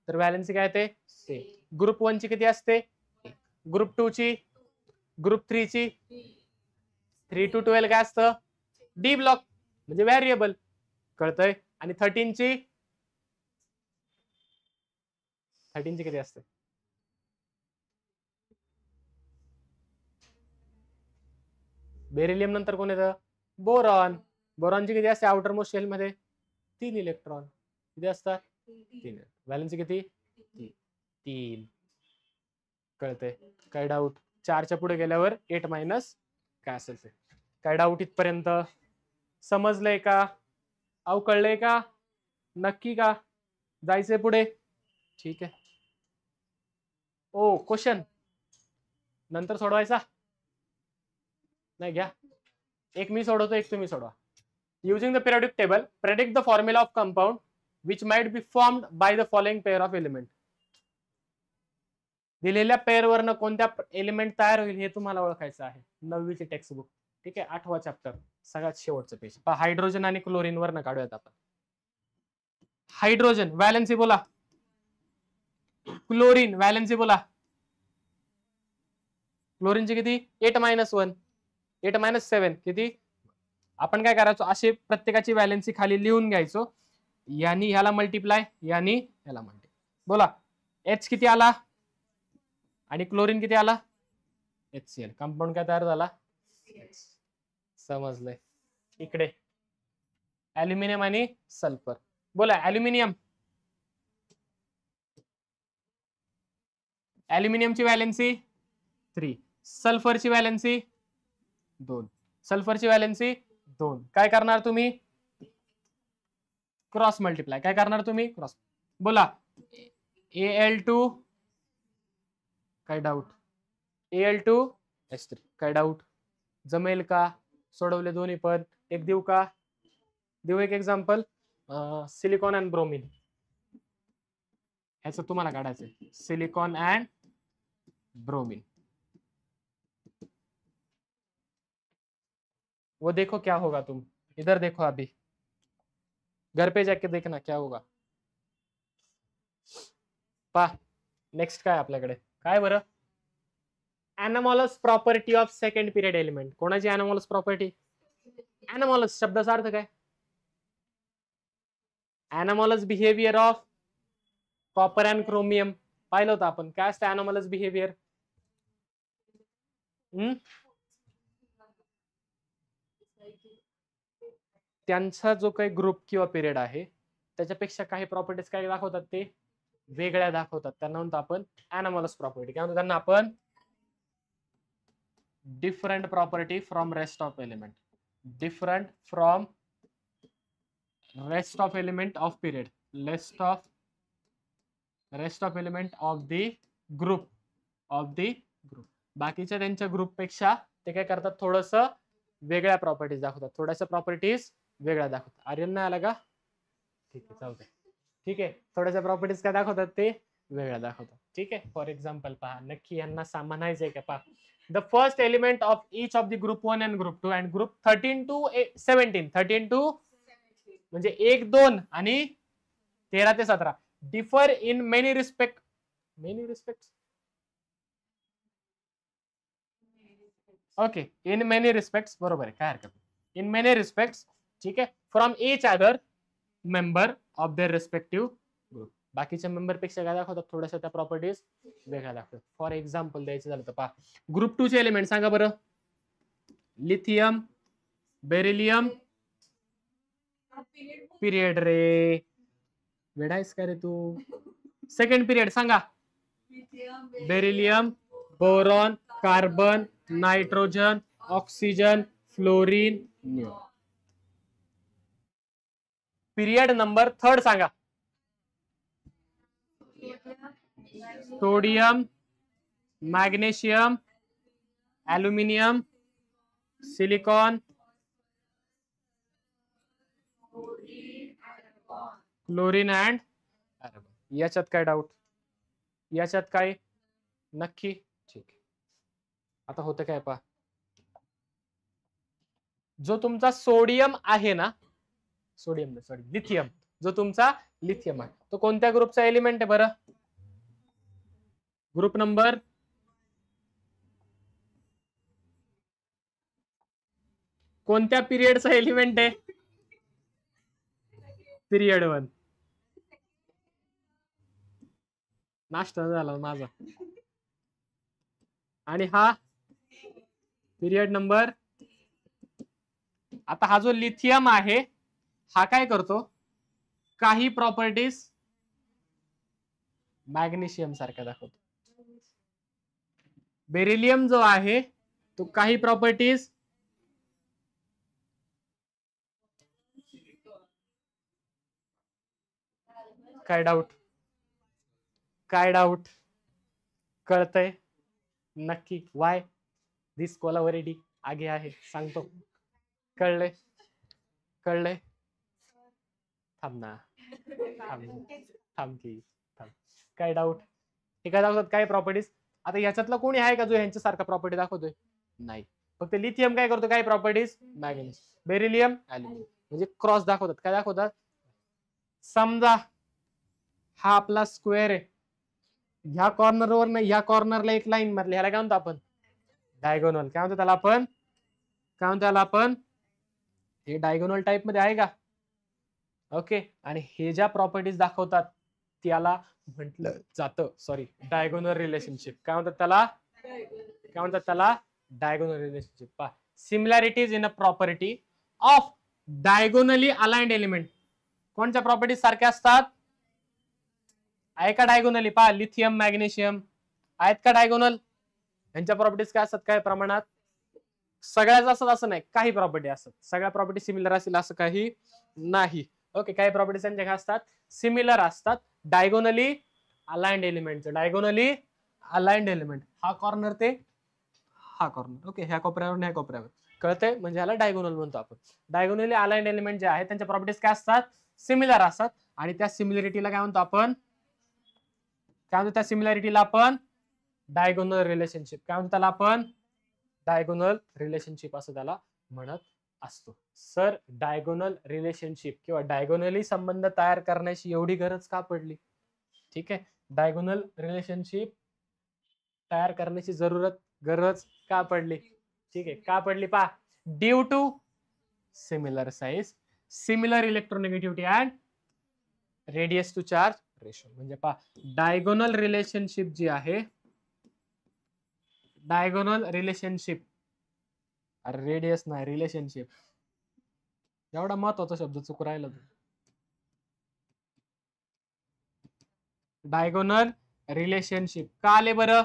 तर व्हॅलेन्सी काय येते? सेम. ग्रुप 1 ची किती असते? ग्रुप 2 ची, ग्रुप 3 ची, 3 to 12 काय असतं? डी ब्लॉक, म्हणजे व्हेरिएबल. कळतंय? आणि 13 ची, 13 ची किती असते? बेरिलियम नंतर कोण येतं? बोरॉन. बोरॉनची किती असते आउटर मोस्ट शेल मध्ये? 3 इलेक्ट्रॉन. किती असतात? 3. व्हॅलेन्सी किती? 3. कळतंय? काय डाऊट? 4 च्या पुढे गेल्यावर 8 मायनस काय असेल ते. काय डाऊट इथपर्यंत? समजलंय का? अहो कळलंय का? नक्की का? जायचंय पुढे? ठीक आहे. ओ क्वेश्चन नंतर सोडवायचा नाही, घ्या. एक मी सोडवतो, एक तुम्ही सोडवा. Using the periodic table predict the formula of compound which might be formed by the following pair of element. दिलेल्या पेअरवरनं कोणत्या एलिमेंट तयार होईल हे तुम्हाला ओळखायचं आहे. 9वीचे टेक्स्ट बुक. ठीक आहे, 8वा चॅप्टर सगळ्यात शेवटचं पेज. हायड्रोजन आणि क्लोरीन वरनं काढूयात आपण. हायड्रोजन व्हॅलेन्सी बोला, क्लोरीन व्हॅलेन्सी बोला. क्लोरीनचे किती? 8-1 8-7 किती? आपण काय करायचो, असे प्रत्येकाची व्हॅलेन्सी खाली लिहून घ्यायचो. यानी ह्याला मल्टिप्लाय, यानी ह्याला मल्टिप्लाय. बोला एच किती आला आणि क्लोरीन किती आला? HCl. कंपाऊंड काय तयार झाला? समजलंय. इकडे ॲल्युमिनियम आणि सल्फर. बोला ॲल्युमिनियम. ॲल्युमिनियमची व्हॅलेन्सी 3, सल्फरची व्हॅलेन्सी 2, सल्फरची व्हॅलेन्सी 2. काय करणार तुम्ही? Cross multiply. काय करणार तुम्ही? क्रॉस. बोला Al2, काय डाऊट? Al2H3, काय डाऊट? जमेल का? सोडवले दोन्ही पण. एक देऊ का? देऊ एक एक्झाम्पल. Silicon and bromine. ह्याचं तुम्हाला काढायचंय. Silicon and bromine. वो देखो क्या होगा, तुम इधर देखो, अभी घर पे जाके देखना क्या होगा. पा नेक्स्ट काय आपल्याकडे? काय बरं? Anomalous property of second period element. कोणाची एनामॉलस प्रॉपर्टी? एनामॉलस शब्दाचा अर्थ काय? Anomalous behaviour of copper and chromium. पाहिलं होतं आपण. काय असतं एनामॉलस बिहेवियर? त्यांचा जो काही ग्रुप किंवा पिरियड आहे त्याच्यापेक्षा काही प्रॉपर्टीज काय दाखवतात, ते वेगळ्या दाखवतात. त्यांना म्हणतो आपण एनामॉलस प्रॉपर्टी. काय म्हणतो त्यांना आपण? Different property from rest of element. Different from rest of element off period. Rest of element of the group. बाकीच्या त्यांच्या ग्रुप पेक्षा ते काय करतात, थोडस वेगळ्या प्रॉपर्टीज दाखवतात. थोड्याशा प्रॉपर्टीज वेगळ्या दाखवतात. आर्यन नाही आला का? ठीक आहे, चालतंय. ठीक आहे, थोड्याशा प्रॉपर्टीज काय दाखवतात, ते वेगळ्या दाखवतात. ठीक आहे. फॉर एक्झाम्पल पहा, नक्की यांना म्हणायचंय का? पहा, the first element of each of the group 1 and group 2 and group 13 to 17. 13 to म्हणजे 1, 2 आणि 13 ते 17 differ in many respect. Okay, in many respects. बरोबर आहे, काय हरकत नाही. In many respects. ठीक आहे. From each other member of their respective group. बाकीच्या मेंबर पेक्षा काय दाखवतात, थोड्याशा त्या प्रॉपर्टीज वेगळ्या दाखवतात. फॉर एक्झाम्पल द्यायचं झालं तर पहा, ग्रुप 2 चे एलिमेंट सांगा बरं. Lithium, beryllium. पिरियड रे, वेडायस का रे तू? सेकंड पिरियड सांगा. Beryllium, boron, carbon, nitrogen, oxygen, fluorine, neon. Period number 3 सांगा. Sodium, magnesium, aluminium, silicon, chlorine and argon. याच्यात काय डाऊट? याच्यात काय नक्की? ठीक आहे. आता होतं काय पहा, जो तुमचा सोडियम आहे ना, लिथियम, जो तुमचा लिथियम आहे, तो कोणत्या ग्रुपचा एलिमेंट आहे बरं? ग्रुप नंबर कोणत्या पिरियडचा एलिमेंट आहे? पिरियड 1. नाश्ता झाला माझा. आणि हा पिरियड नंबर. आता हा जो लिथियम आहे, हा काय करतो, काही प्रॉपर्टीज मॅग्नेशियम सारख्या दाखवतो. बेरिलियम जो आहे तो काही प्रॉपर्टीज काय डाऊट कळतंय नक्की? वाय दिस कोलावरेडी आगे आहे सांगतो. कळले कळले थांब ना थांब की थांब. काय डाऊट हे काय दाखवतात काय प्रॉपर्टीज. आता याच्यातला कोणी आहे का जो यांच्यासारखा प्रॉपर्टी दाखवतोय. नाही फक्त लिथियम काय करतो काय प्रॉपर्टीज मॅग्नेशियम बेरिलियम ऍल्युमिनियम म्हणजे क्रॉस दाखवतात. काय दाखवतात समजा हा आपला स्क्वेअर आहे ह्या कॉर्नरवर नाही ह्या कॉर्नरला एक लाईन मारली ह्याला काय म्हणतो आपण डायगोनल. काय म्हणतो त्याला आपण काय म्हणतो त्याला आपण हे डायगोनल टाइप मध्ये आहे का. ओके आणि हे ज्या प्रॉपर्टीज दाखवतात त्याला म्हटलं जातं सॉरी डायगोनल रिलेशनशिप. काय म्हणतात त्याला काय म्हणतात त्याला डायगोनल रिलेशनशिप. पहा similarities in a property of diagonally aligned element कोणत्या प्रॉपर्टीज सारख्या असतात आहे का डायगोनली. पहा लिथियम मॅग्नेशियम आहेत का डायगोनल. यांच्या प्रॉपर्टीज काय असतात काय प्रमाणात सगळ्याच असतात असं नाही काही प्रॉपर्टी असतात. सगळ्या प्रॉपर्टी सिमिलर असतील असं काही नाही. ओके काही प्रॉपर्टीज त्यांच्या काय असतात सिमिलर असतात. Diagonally aligned element diagonally aligned element हा कॉर्नर ते हा कॉर्नर. ओके ह्या कोपऱ्यावर ह्या कोपऱ्यावर कळतंय म्हणजे ह्याला डायगोनल म्हणतो आपण. डायगोनली अलाइंड एलिमेंट जे आहेत त्यांच्या प्रॉपर्टीज काय असतात सिमिलर असतात आणि त्या सिमिलरिटीला काय म्हणतो आपण काय म्हणतो त्या सिमिलरिटीला आपण डायगोनल रिलेशनशिप. काय म्हणतो त्याला आपण डायगोनल रिलेशनशिप असं त्याला म्हणत असतो. सर डायगोनल रिलेशनशिप किंवा डायगोनली संबंध तयार करण्याची एवढी गरज का पडली. ठीक आहे डायगोनल रिलेशनशिप तयार करण्याची गरज का पडली. ठीक आहे का पडली पहा due to similar size similar electronegativity and radius to charge ratio. म्हणजे पहा डायगोनल रिलेशनशिप जी आहे डायगोनल रिलेशनशिप अरे रेडियस नाही रिलेशनशिप एवढा महत्वाचा शब्द चुकू राहिला. डायगोनल रिलेशनशिप का आले बरं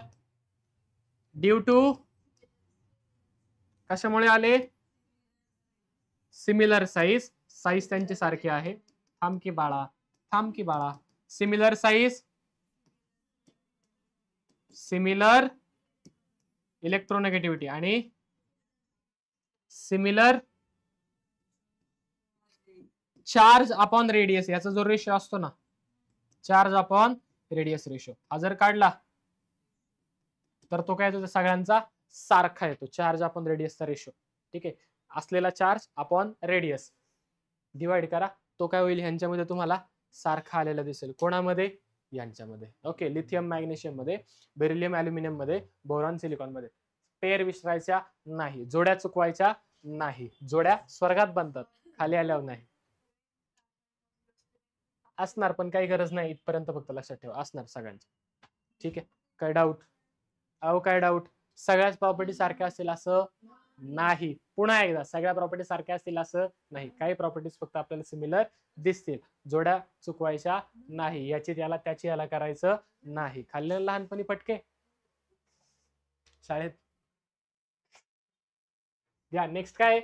ड्यू टू कशामुळे आले सिमिलर साइज साइज त्यांचे सारखे आहे. थांब की बाळा सिमिलर साइज सिमिलर इलेक्ट्रोनेगेटिव्हिटी आणि सिमिलर चार्ज अपॉन रेडियस याचा जो रेशो असतो ना चार्ज अपॉन रेडियस रेशो हा जर काढला तर तो काय येतो सगळ्यांचा सारखा येतो चार्ज अपॉन रेडियसचा रेशो. ठीक आहे असलेला चार्ज अपॉन रेडियस डिवाइड करा तो काय होईल ह्यांच्यामध्ये तुम्हाला सारखा आलेला दिसेल. कोणामध्ये यांच्यामध्ये. ओके लिथियम मॅग्नेशियम मध्ये बेरिलियम ऍल्युमिनियम मध्ये बोरॉन सिलिकॉन मध्ये पेर विसरायच्या नाही जोड्या चुकवायच्या नाही. जोड्या स्वर्गात बनतात खाली आल्यावर नाही. असणार पण काही गरज नाही इथपर्यंत फक्त लक्षात ठेवा असणार सगळ्यांचं. ठीक आहे काय डाऊट काय डाऊट सगळ्याच प्रॉपर्टी सारख्या असतील असं नाही. पुन्हा एकदा सगळ्या प्रॉपर्टी सारख्या असतील असं नाही. काही प्रॉपर्टीज फक्त आपल्याला सिमिलर दिसतील. जोड्या चुकवायच्या नाही. याची त्याला त्याची याला करायचं नाही. खाल्लेलं लहानपणी पटके शाळेत. या नेक्स्ट काय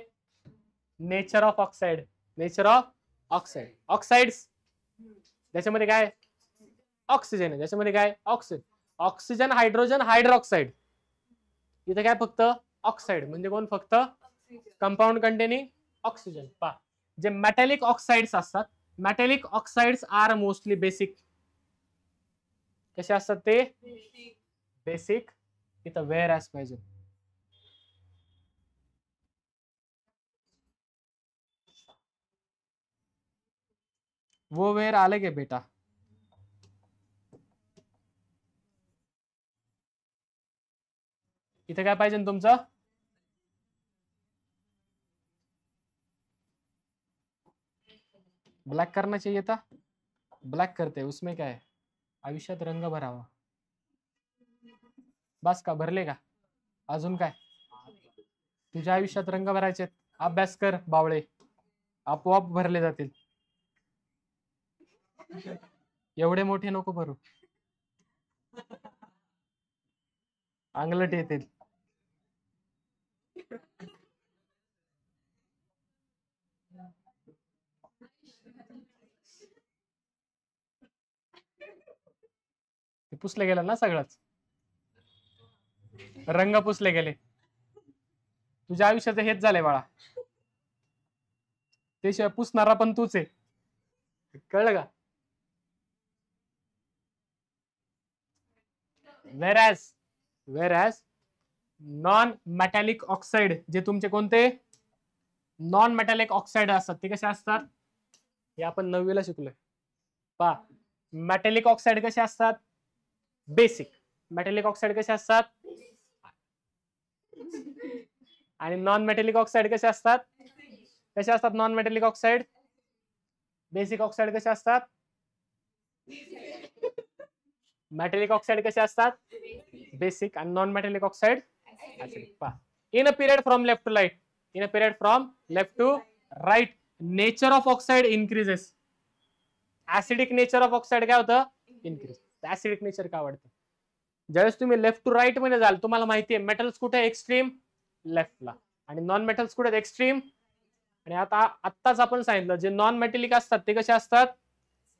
nature of oxide. Nature of oxide oxides त्याच्यामध्ये काय ऑक्सिजन आहे त्याच्यामध्ये काय ऑक्सिजन हायड्रोजन हायड्रॉक्साइड. इथे काय फक्त ऑक्साइड म्हणजे कोण फक्त कंपाऊंड कंटेनिंग ऑक्सिजन. पहा जे मेटॅलिक ऑक्साइड्स असतात metallic oxides are mostly basic. कसे असतात ते बेसिक. इथं वेअर ॲज पाहिजे वो वेअर आले गे बेटा. इथे काय पाहिजे तुमचं ब्लॅक करना चाहिए था ब्लॅक करते उसमें क्या है आयुष्यात रंग भरावा. बस का भरले का अजून काय तुझ्या आयुष्यात रंग भरायचे अभ्यास कर बावळे आपोआप भरले जातील. एवढे मोठे नको भरू अंगलट येतील. पुसले गेलं ना सगळंच रंग पुसले गेले. तुझ्या आयुष्याचं हेच झालंय बाळा. त्याशिवाय पुसणारा पण तूच आहे, कळलं का? वेरॅज नॉन मेटॅलिक ऑक्साइड, जे तुमचे कोणते नॉन मेटॅलिक ऑक्साइड असतात ते कसे असतात, हे आपण 9वीला शिकलोय. पा मेटॅलिक ऑक्साइड कसे असतात, बेसिक. मेटॅलिक ऑक्साइड कसे असतात, आणि नॉन मेटॅलिक ऑक्साइड कसे असतात, कसे असतात non metallic oxide, basic oxide कसे असतात, मेटॅलिक ऑक्साइड कसे असतात, बेसिक, आणि नॉन मेटॅलिक ऑक्साइड ऍसिडिक. पा in a period from left to right, in a period from left to right, nature of oxide increases. Acidic nature of oxide काय होतं, increase. Acidic nature का वाढतं, ज्यावेळेस तुम्ही लेफ्ट टू राईट मध्ये जाल, तुम्हाला माहिती आहे मेटल्स कुठे एक्स्ट्रीम लेफ्टला, आणि नॉन मेटल्स कुठे एक्स्ट्रीम. आणि आता आत्ताच आपण सांगितलं जे नॉन मेटॅलिक असतात ते कसे असतात,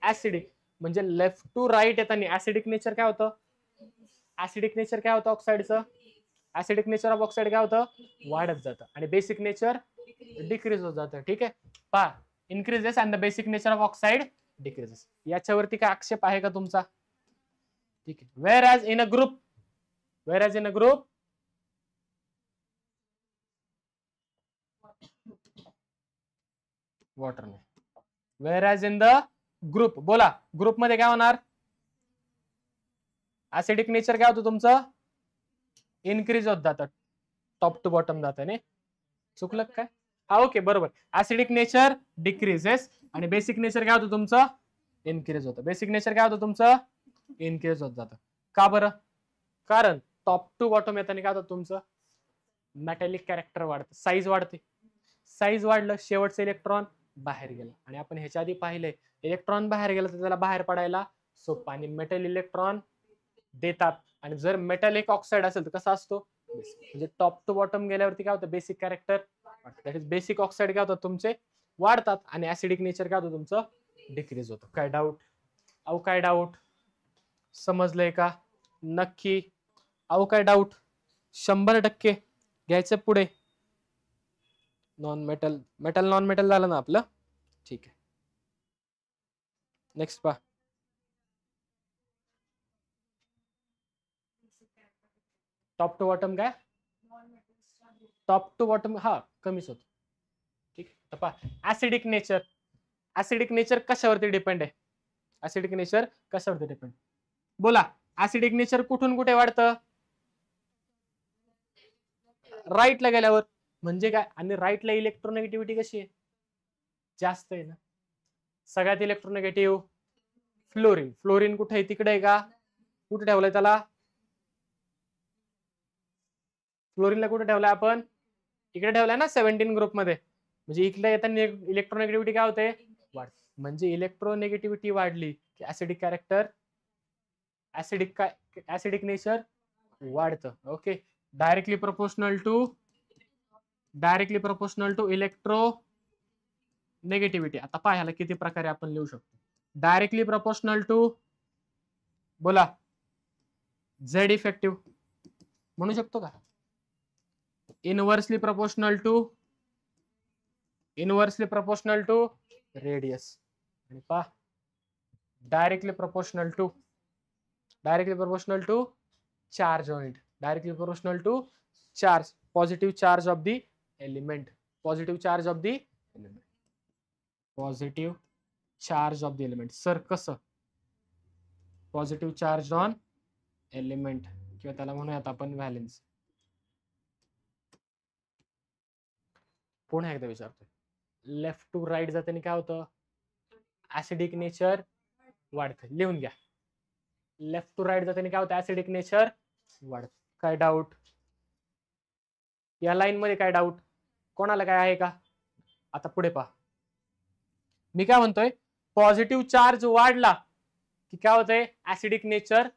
ऍसिडिक. म्हणजे लेफ्ट टू राईट येताना ऍसिडिक नेचर काय होतं, ऍसिडिक नेचर काय होतं ऑक्साइडचं, ऍसिडिक नेचर ऑफ ऑक्साइड काय होतं, वाढत जातं, आणि बेसिक नेचर डिक्रीज होत जातं. ठीक आहे, पहा increases and the basic nature of oxide decreases. याच्यावरती काय आक्षेप आहे का तुमचा? ठीक आहे. Where in a group water ने, वेअर इन द ग्रुप, बोला ग्रुप मध्ये काय होणार, ऍसिडिक नेचर काय होतं तुमचं, इन्क्रीज होत जातं, टॉप टू बॉटम जातं. नाही चुकलं काय? हा ओके बरोबर. ऍसिडिक नेचर डिक्रीजेस आणि बेसिक नेचर काय होतं तुमचं, इन्क्रीज होतं. बेसिक नेचर काय होतं तुमचं, इन्क्रीज होत जातं. का बरं, कारण टॉप टू बॉटम येताना काय होतं तुमचं, मेटॅलिक कॅरेक्टर वाढतं, साईज वाढते. साईज वाढलं, शेवटचं इलेक्ट्रॉन बाहेर गेलं, आणि आपण ह्याच्या आधी पाहिलंय इलेक्ट्रॉन बाहेर गेलं तर त्याला बाहेर पडायला सोपं, आणि मेटल इलेक्ट्रॉन देतात. आणि जर मेटॅलिक ऑक्साइड असेल तर कसा असतो, म्हणजे टॉप टू बॉटम गेल्यावरती काय होतं, basic character, that is basic oxide काय होतं तुमचे वाढतात, आणि ऍसिडिक नेचर काय होतं तुमचं डिक्रीज होतं. काय डाऊट? अहो काय डाऊट, समजलंय का? नक्की. अहो काय डाऊट, 100% घ्यायचं पुढे. Non metal, metal non metal झालं ना आपलं, ठीक आहे. नेक्स्ट पहा, टॉप टू बॉटम काय, टॉप टू बॉटम हा कमीच होतो. ठीक आहे, पहा ऍसिडिक नेचर, ऍसिडिक नेचर कशावरती डिपेंड आहे, ऍसिडिक नेचर कशावरती डिपेंड, बोला. ऍसिडिक नेचर कुठून कुठे वाढतं, राईटला गेल्यावर. म्हणजे काय, आणि राईटला इलेक्ट्रोनेगेटिव्हिटी कशी आहे, जास्त आहे ना. सगळ्यात इलेक्ट्रोनेगेटिव्ह फ्लोरीन. फ्लोरीन कुठे आहे, तिकडे आहे का, कुठे ठेवलंय त्याला, फ्लोरीनला कुठे ठेवलाय आपण, इकडे ठेवलाय ना 17 ग्रुप मध्ये. म्हणजे इकडे येताना इलेक्ट्रोनेगेटिव्हिटी काय होते, वाढते. म्हणजे इलेक्ट्रोनेगेटिव्हिटी वाढली की ऍसिडिक कॅरेक्टर, ऍसिडिक नेचर वाढतं. Okay, directly proportional to electronegativity. आता पाहायला किती प्रकारे आपण लिहू शकतो. डायरेक्टली प्रोपोर्शनल टू, बोला झेड इफेक्टिव्ह म्हणू शकतो का, इनवर्सली प्रोपोर्शनल टू रेडियस, आणि पहा directly proportional to charge on it, directly proportional to charge, positive charge of the element, positive charge of the element, positive charge of the element. Sir कसं, positive charge on element, किंवा त्याला म्हणूयात आपण valence. पुन्हा एकदा विचारतोय, left to right जाताना काय होतं, ऍसिडिक नेचर वाढतं. लिहून घ्या, लेफ्ट टू राईट जाताना काय होतं, ऍसिडिक नेचर वाढतं. काय डाऊट, या लाईन मध्ये काय डाऊट, कोणाला काय आहे का? आता पुढे पहा, मी काय म्हणतोय, पॉझिटिव्ह चार्ज वाढला की काय होतंय, ऍसिडिक नेचर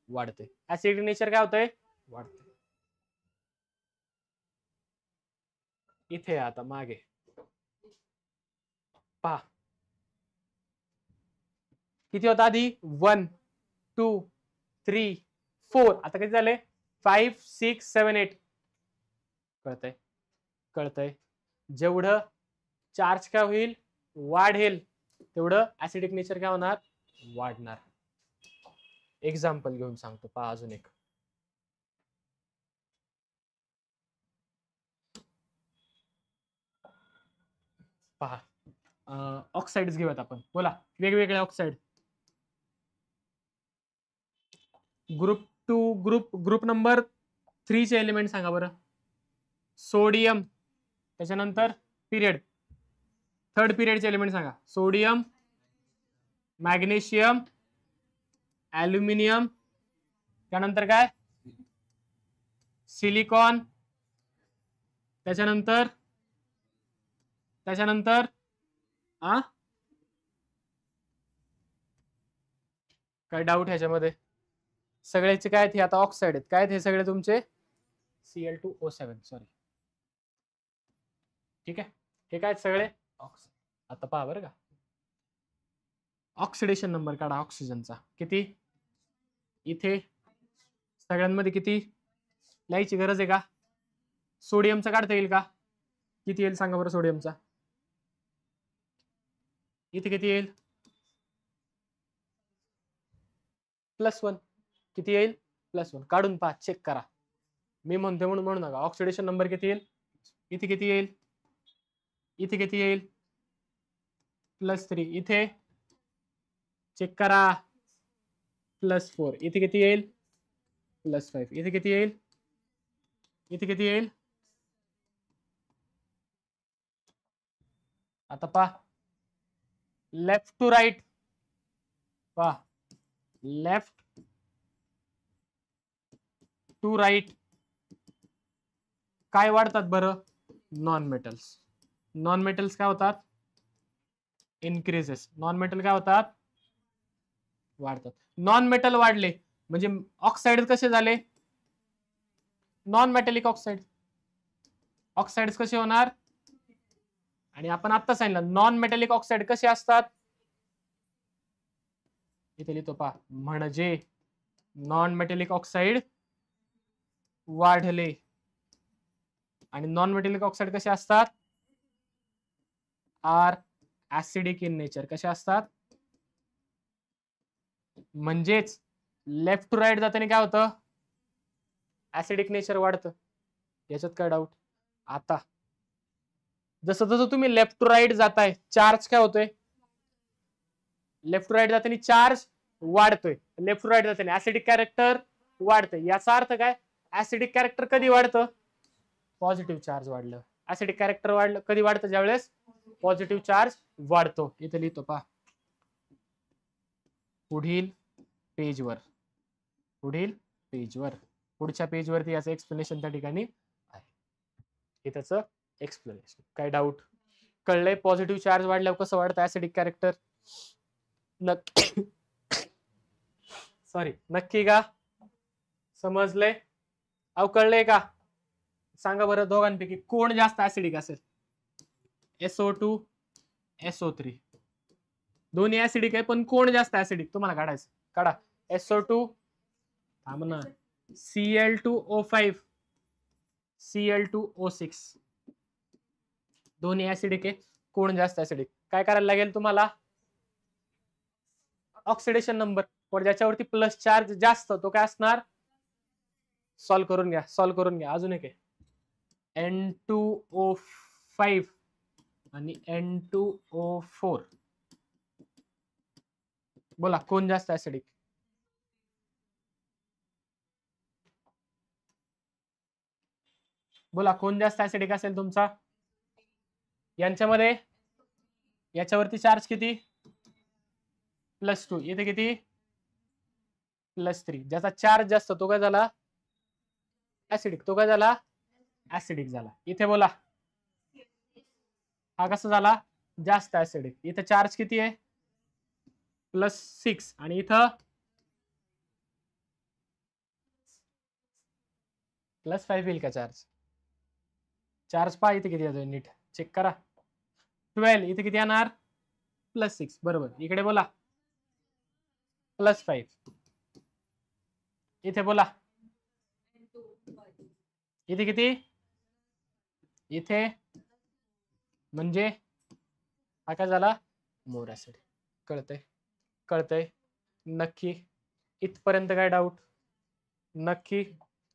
वाढते. ऍसिडिक नेचर काय होतंय, वाढते. इथे आता मागे पहा, किती होता आधी, 1 2 3 4, आता किती झाले, 5 6 7 8. कळतंय, जेवढं चार्ज काय होईल, वाढेल, तेवढं ऍसिडिक नेचर काय होणार, वाढणार. एक्झाम्पल घेऊन सांगतो पहा अजून एक. पहा ऑक्साइड्स घेऊयात आपण. बोला वेगवेगळे ऑक्साइड. ग्रुप नंबर 3 चे एलिमेंट सांगा बरं. सोडियम, त्याच्यानंतर पिरियड, थर्ड पिरियडचे एलिमेंट सांगा. सोडियम, मॅग्नेशियम, ॲल्युमिनियम, त्यानंतर काय, सिलिकॉन, त्याच्यानंतर काय डाऊट ह्याच्यामध्ये? सगळ्याचे काय ते आता ऑक्साइड आहेत, काय ते सगळे तुमचे Cl2O7, सॉरी, ठीक आहे. हे काय सगळे ऑक्साइड. आता पहा बरं का, ऑक्सिडेशन नंबर काढा ऑक्सिजनचा. किती इथे सगळ्यांमध्ये किती लिहायची गरज आहे का? सोडियमचा काढता येईल का? किती येईल सांगा बरं सोडियमचा? इथे किती येईल? +1. किती येईल? +1. काढून पहा, चेक करा. मी म्हणतो म्हणून म्हणू नका. ऑक्सिडेशन नंबर किती येईल? इथे किती येईल? इथे किती येईल? +3. इथे चेक करा, +4. इथे किती येईल? +5. इथे किती येईल? इथे किती येईल? आता पहा, लेफ्ट टू राईट, पहा लेफ्ट टू राईट काय वाढतात बरं? Non metals. नॉन मेटल्स काय होतात? इन्क्रीजेस. नॉन मेटल काय होतात? वाढतात. नॉन मेटल वाढले म्हणजे ऑक्साइड कसे झाले? Non metallic oxide. ऑक्साइड कसे होणार? आणि आपण आता सांगितलं नॉन मेटॅलिक ऑक्साइड कसे असतात? इथे लिहितो पहा, म्हणजे नॉन मेटॅलिक ऑक्साइड वाढले आणि नॉन मेटॅलिक ऑक्साइड कसे असतात? Are acidic in nature. कसे असतात? म्हणजेच लेफ्ट टू राईट जाताना काय होतं? ऍसिडिक नेचर वाढतं. याच्यात काय डाऊट? आता जसं जसं तुम्ही लेफ्ट टू राईट जाताय, चार्ज काय होतोय? लेफ्ट टू राईट जाताना चार्ज वाढतोय. लेफ्ट टू राईट जाताना ऍसिडिक कॅरेक्टर वाढतंय. याचा अर्थ काय? ऍसिडिक कॅरेक्टर कधी वाढतं? पॉझिटिव्ह चार्ज वाढलं. ऍसिडिक कॅरेक्टर वाढलं कधी वाढतं? ज्यावेळेस पॉझिटिव्ह चार्ज वाढतो. इथे लिहितो पहा, पुढील पेजवर, पुढच्या पेजवरती याचं एक्सप्लेनेशन त्या ठिकाणी आहे. हे त्याचं एक्सप्लेनेशन. काय डाऊट? कळलंय पॉझिटिव्ह चार्ज वाढल्यावर कसं वाढतं ऍसिडिक कॅरेक्टर? नक्की सॉरी, नक्की का समजलंय? अहो कळलंय का? सांगा बरं दोघांपैकी कोण जास्त ऍसिडिक असेल? SO2, SO3 दोन्ही ऍसिडिक आहे, पण कोण जास्त ऍसिडिक तुम्हाला काढायचं? काढा. SO2 थांब ना, Cl2O5, Cl2O6 दोन्ही ऍसिडिक आहे. कोण जास्त ऍसिडिक? काय करायला लागेल तुम्हाला? ऑक्सिडेशन नंबर, पण ज्याच्यावरती प्लस चार्ज जास्त तो काय असणार? सॉल्व्ह करून घ्या. अजून एक आहे N2O5 आणि N2O4. बोला कोण जास्त ऍसिडिक? बोला कोण जास्त ऍसिडिक असेल तुमचा? यांच्यामध्ये याच्यावरती चार्ज किती? +2. इथे किती? +3. ज्याचा चार्ज जास्त तो काय झाला? ऍसिडिक. तो काय झाला? ऍसिडिक झाला. इथे बोला हा कसा झाला? जास्त ऍसिडिक. इथे चार्ज किती आहे? +6 आणि इथं +5 येईल का चार्ज? चार्ज पहा इथे किती येतोय, नीट चेक करा. 12. इथे किती येणार? +6. बरोबर. इकडे बोला +5. इथे बोला इथे किती? इथे म्हणजे हा काय झाला, मोर ऍसिड. कळतंय, कळतंय नक्की? इथपर्यंत काय डाऊट? नक्की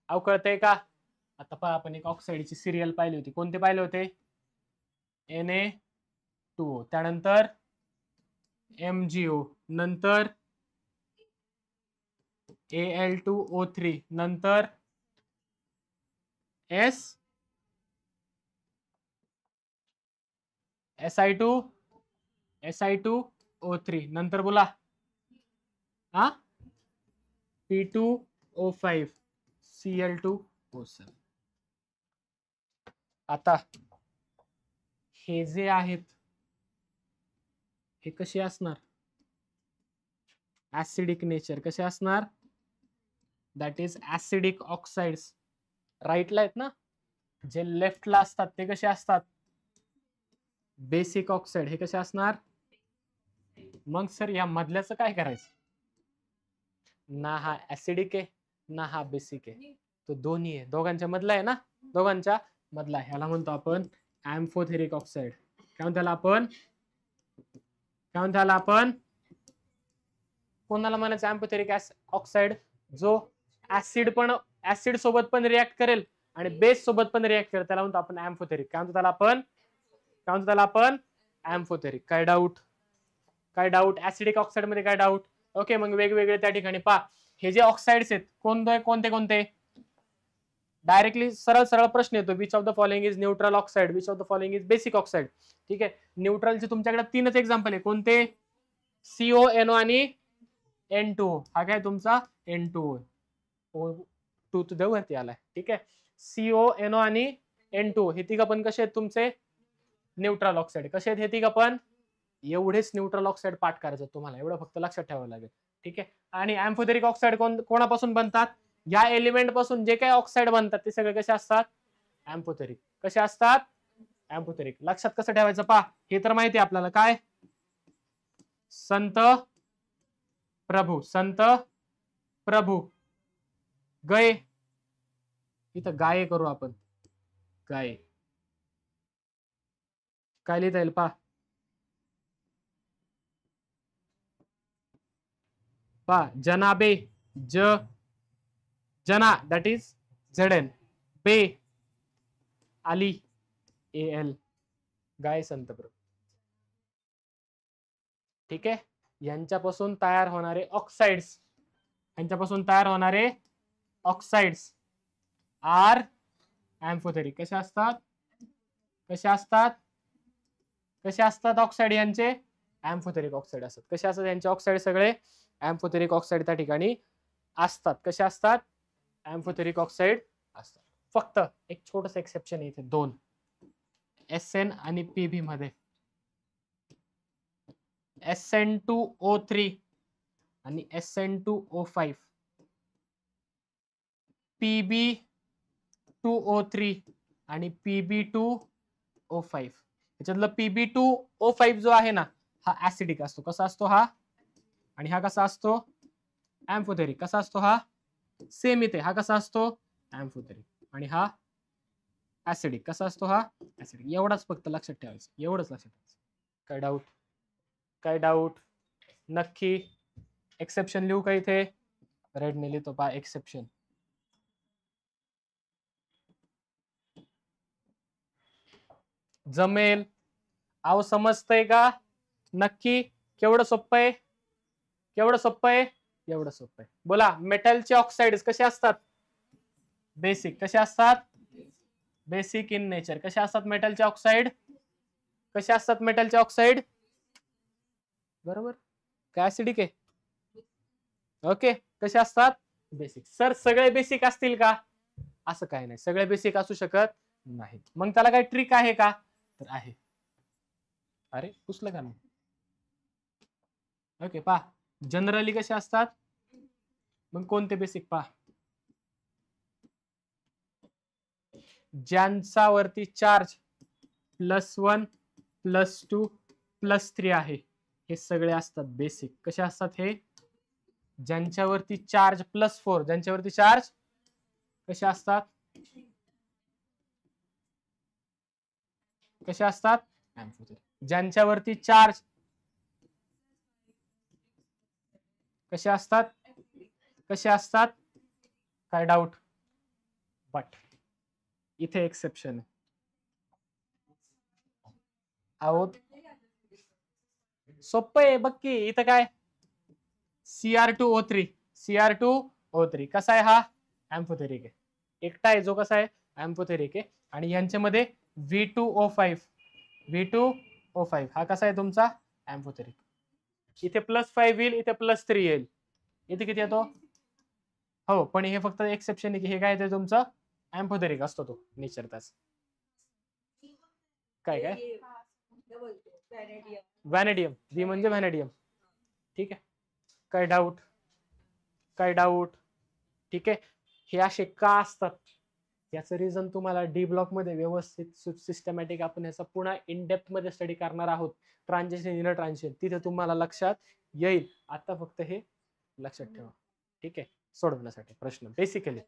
अहो कळतंय का? आता पहा, आपण एक ऑक्साईडची सिरियल पाहिली होती. कोणते पाहिले होते? Na2O, त्यानंतर MgO, नंतर Al2O3, नंतर Si2O3, नंतर बोला हा P2O5 Cl2O7. आता हे जे आहेत हे कसे असणार? Acidic nature. कसे असणार? That is acidic oxides. राईटला आहेत ना, जे लेफ्टला असतात ते कसे असतात? Basic oxide. हे कसे असणार? मग सर या मधल्याचं काय करायचं? ना हा ऍसिडिक आहे ना हा बेसिक आहे, तो दोन्ही आहे, दोघांच्या मधला आहे ना, दोघांच्या मधला. ह्याला म्हणतो आपण अँफोथेरिक ऑक्साइड. काय म्हणतो आपण? काय म्हणतो आपण? कोणाला म्हणायचं अँफोथेरिक ऑक्साइड? जो ऍसिड सोबत पण रिॲक्ट करेल आणि बेस सोबत पण रिॲक्ट करेल, त्याला म्हणतो आपण अँफोथेरिक. काय म्हणतो त्याला आपण? अँफोथेरिक. काय डाऊट? काय डाऊट? ऍसिडिक ऑक्साइड मध्ये काय डाऊट? ओके, मग वेगवेगळे त्या ठिकाणी पहा. हे जे ऑक्साइड्स आहेत कोणते कोणते? डायरेक्टली सरळ प्रश्न येतो, which of the following is neutral oxide, which of the following is basic oxide. ठीक आहे, न्यूट्रलचे तुमच्याकडे 3च एक्झाम्पल आहे. कोणते? CONO आणि N2O. हा काय तुमचा N2O. O2 तो वरती आलाय. ठीक आहे, CONO आणि N2O हे तिघ पण कसे आहेत तुमचे? Neutral oxide. कसे आहेत हे तिघ पण? एवढेच न्यूट्रल ऑक्साइड पाठ करायचं तुम्हाला, एवढं फक्त लक्षात ठेवावं लागेल. ठीक आहे, आणि अँफोथेरिक ऑक्साइड कोणापासून बनतात? या एलिमेंट पासून जे काही ऑक्साइड बनतात ते सगळे कसे असतात? अँफोथेरिक. कसे असतात? अँफोथेरिक. लक्षात कसं ठेवायचं पहा, हे तर माहिती आहे आपल्याला. काय? संत प्रभू गए. इथं गाये करू आपण, गाये. काय लिहिता येईल पहा. जनाबे, जना दॅट इज ZN, बे आली AL, गाय संत प्रभू. ठीक आहे, यांच्यापासून तयार होणारे ऑक्साइड्स आर अँफोथेरिक. कसे असतात ऑक्साइड यांचे? अँफोथेरिक ऑक्साइड असतात. कसे असतात यांचे ऑक्साइड? सगळे अँफोथेरिक ऑक्साइड त्या ठिकाणी असतात. कसे असतात? अँफोथेरिक ऑक्साइड असतात. फक्त एक छोटस एक्सेप्शन आहे इथे, 2 SN आणि PB मध्ये. SN2O3 आणि SN2O5, PB2O3 आणि PB2O5. त्याच्यातलं PB2O5 जो आहे ना, हा ऍसिडिक असतो. कसा असतो हा? आणि हा कसा असतो? अँफोथेरिक. कसा असतो हा? सेम इथे. हा कसा असतो? अँफोथेरिक. आणि हा ऍसिडिक. कसा असतो हा? ऍसिडिक. एवढाच फक्त लक्षात ठेवायचं, एवढंच लक्षात ठेवायचं. काय डाऊट? नक्की? एक्सेप्शन लिहू का इथे? रेडने लिहितो पहा एक्सेप्शन. जमेल? अहो समजतंय का? नक्की? केवढं सोपं आहे? एवढं सोपं आहे. बोला, मेटलचे ऑक्साइड्स कसे असतात? बेसिक. कसे असतात? Basic in nature. कसे असतात मेटलचे ऑक्साइड? बरोबर. काय ऍसिडिक आहे? ओके. कसे असतात? बेसिक. सर सगळे बेसिक असतील का? असं काही नाही, सगळे बेसिक असू शकत नाही. मग त्याला काही ट्रिक आहे का? तर आहे. अरे पुसलं का नाही? ओके, पहा जनरली कसे असतात. मग कोणते बेसिक पहा? ज्यांचा वरती चार्ज +1 +2 +3 आहे, हे सगळे असतात बेसिक. कसे असतात हे? ज्यांच्यावरती चार्ज +4, ज्यांच्यावरती चार्ज कसे असतात? कसे असतात? अँफोथेरिक. ज्यांच्यावरती चार्ज कसे असतात, कसे असतात, काय डाऊट? बट इथे एक्सेप्शन आहे. आहोत सोपं आहे बघ की. इथं काय Cr2O3, Cr2O3 कसा आहे? हा अँफोथेरिक आहे. एकटा आहे जो कसा आहे, अँफोथेरिक आहे. आणि यांच्यामध्ये V2O5, V2O5 हा कसा आहे तुमचा, अँफोथेरिक. इथे +5 येईल, इथे +3 येईल. इथे किती येतो? हो, पण हे फक्त एक्सेप्शन आहे की हे काय येते तुमचं, अँफोथेरिक असतो तो नेचर त्याच. काय काय व्हॅनेडियम, व्ही म्हणजे व्हॅनेडियम. ठीक आहे, काय डाऊट? काय डाऊट? ठीक आहे. हे असे का असतात याचं रिझन तुम्हाला डी ब्लॉक मध्ये व्यवस्थित सिस्टमॅटिक आपण याचा पुन्हा इन डेप्थ मध्ये स्टडी करणार आहोत. ट्रान्झिशन, इनर ट्रान्झिशन, तिथे तुम्हाला लक्षात येईल. आता फक्त हे लक्षात ठेवा. ठीक आहे, सोडवण्यासाठी प्रश्न बेसिकली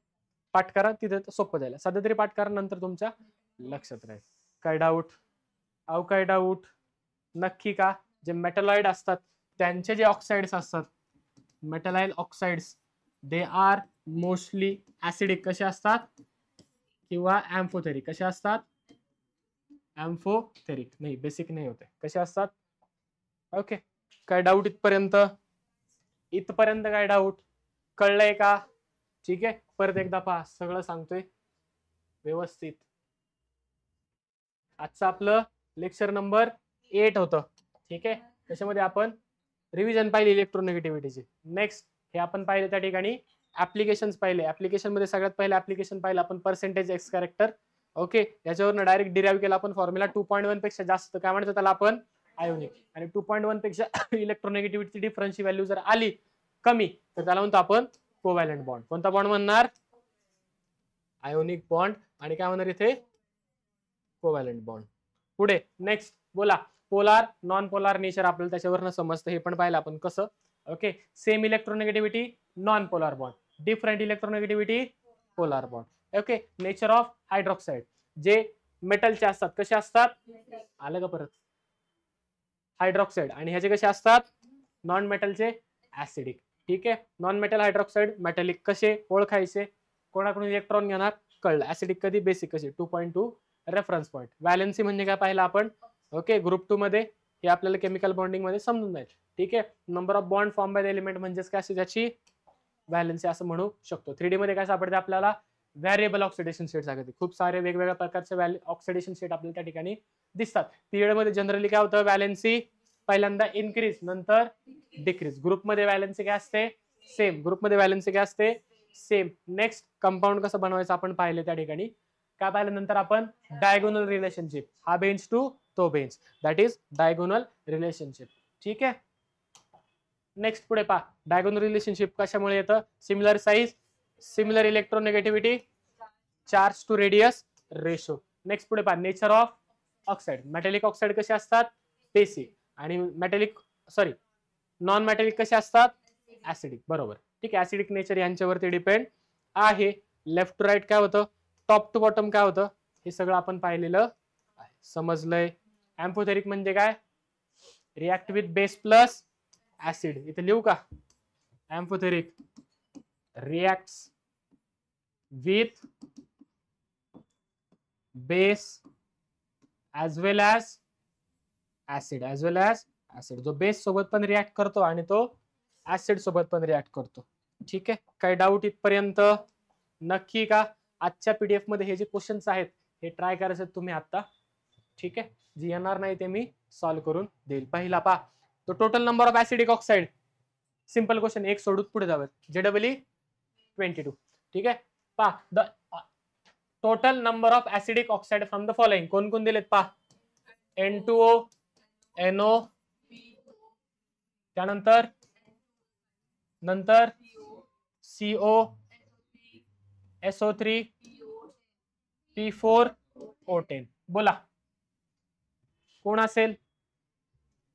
पाठ करा, तिथे सोपं जाईल. सध्या तरी पाठ करा, नंतर तुमच्या लक्षात राहील. काय डाऊट? अहो काय डाऊट? नक्की का? जे मेटलॉइड असतात त्यांचे जे ऑक्साइड्स असतात, मेटलाइल oxides, they are mostly acidic. कसे असतात? किंवा अँफोथेरिक. कसे असतात? अँफोथेरिक. नाही, बेसिक नाही होते. कसे असतात? ओके, काय डाऊट इथपर्यंत? इथपर्यंत काय डाऊट? कळलंय का? ठीक आहे, परत एकदा पहा, सगळं सांगतोय व्यवस्थित. आजचं आपलं लेक्चर नंबर 8 होतं. ठीक आहे, त्याच्यामध्ये आपण रिव्हिजन पाहिली इलेक्ट्रोनेगेटिव्हिटीची. नेक्स्ट हे आपण पाहिले त्या ठिकाणी ऍप्लिकेशन्स पाहिले. ऍप्लिकेशन मध्ये सगळ्यात पहिलं ऍप्लिकेशन पाहिलं आपण पर्सेंटेज एक्स कॅरेक्टर. ओके, याच्यावरनं डायरेक्ट डिराईव्ह केला आपण फॉर्म्युला. 2.1 पेक्षा जास्त काय म्हणतो त्याला आपण, आयोनिक. आणि 2.1 पेक्षा इलेक्ट्रोनेगेटिव्हिटी डिफरन्सची व्हॅल्यू जर आली कमी तर त्याला म्हणतो आपण कोव्हॅलंट बॉन्ड. कोणता बॉन्ड म्हणणार? Ionic bond. आणि काय म्हणणार इथे? Covalent bond. पुढे नेक्स्ट बोला. पोलार, नॉन पोलार नेचर आपल्याला त्याच्यावरनं समजतं, हे पण पाहिलं आपण कसं. Okay, same electronegativity non polar bond, different electronegativity polar bond. Okay, nature of hydroxide, जे मेटलचे असतात कसे असतात? आलं का परत? हायड्रॉक्साइड. आणि ह्याचे कसे असतात? नॉन मेटलचे ऍसिडिक. ठीक आहे, नॉन मेटल हायड्रॉक्साइड मेटॅलिक. कसे ओळखायचे? कोणाकडून इलेक्ट्रॉन घेणार? कळलं. ऍसिडिक कधी? बेसिक कशी? 2.2 रेफरन्स पॉईंट. व्हॅलेन्सी म्हणजे काय पाहिलं आपण? ओके, ग्रुप 2 मध्ये हे आपल्याला केमिकल बॉन्डिंग मध्ये समजून जाईल. ठीक आहे, number of bond form by the element म्हणजेच काय असते त्याची व्हॅलेन्सी असं म्हणू शकतो. 3D मध्ये काय सापडते आपल्याला? व्हॅरिएबल ऑक्सिडेशन स्टेट सापडते. खूप सारे वेगवेगळ्या प्रकारचे ऑक्सिडेशन स्टेट आपल्याला त्या ठिकाणी दिसतात. पिरियड मध्ये जनरली काय होतं? व्हॅलेन्सी पहिल्यांदा इन्क्रीज, नंतर डिक्रीज. ग्रुप मध्ये व्हॅलेन्सी काय असते? सेम. ग्रुप मध्ये व्हॅलेन्सी काय असते? सेम. नेक्स्ट कंपाऊंड कसं बनवायचं आपण पाहिले त्या ठिकाणी. काय पाहिलं नंतर आपण? Diagonal relationship. हा बेंच टू तो bench, that is diagonal relationship. ठीक आहे, नेक्स्ट पुढे पहा. डायगोनल रिलेशनशिप कशामुळे येतं? Similar size, similar electronegativity, charge to radius ratio. Next पुढे पहा. Nature of oxide. Metallic oxide कसे असतात? बेसिक. आणि मेटॅलिक नॉन मेटॅलिक कसे असतात? ऍसिडिक. बरोबर. ठीक आहे, ऍसिडिक नेचर यांच्यावरती डिपेंड आहे. लेफ्ट टू राईट काय होतं? टॉप टू बॉटम काय होतं? हे सगळं आपण पाहिलेलं आहे. समजलंय? अँफोथेरिक म्हणजे काय? React with base plus acid. इथे लिहू का? Amphoteric reacts with base as well as acid, as well as acid. जो बेस सोबत पण रिॲक्ट करतो आणि तो ऍसिड सोबत पण रिॲक्ट करतो. ठीक आहे, काही डाऊट इथपर्यंत? नक्की का? आजच्या पीडीएफ मध्ये हे जे क्वेश्चन्स आहेत हे ट्राय करायचे तुम्ही आता. ठीक आहे, जे येणार नाही ते मी सॉल्व्ह करून देईल. पहिला पहा, तो total number of acidic oxide. Simple question, एक सोडून पुढे जाऊयात. JEE 22. ठीक आहे, पहा. The total number of acidic oxide from the following. कोण कोण दिलेत पहा? N2O, NO, त्यानंतर CO, SO3, P4, O10. बोला कोण असेल?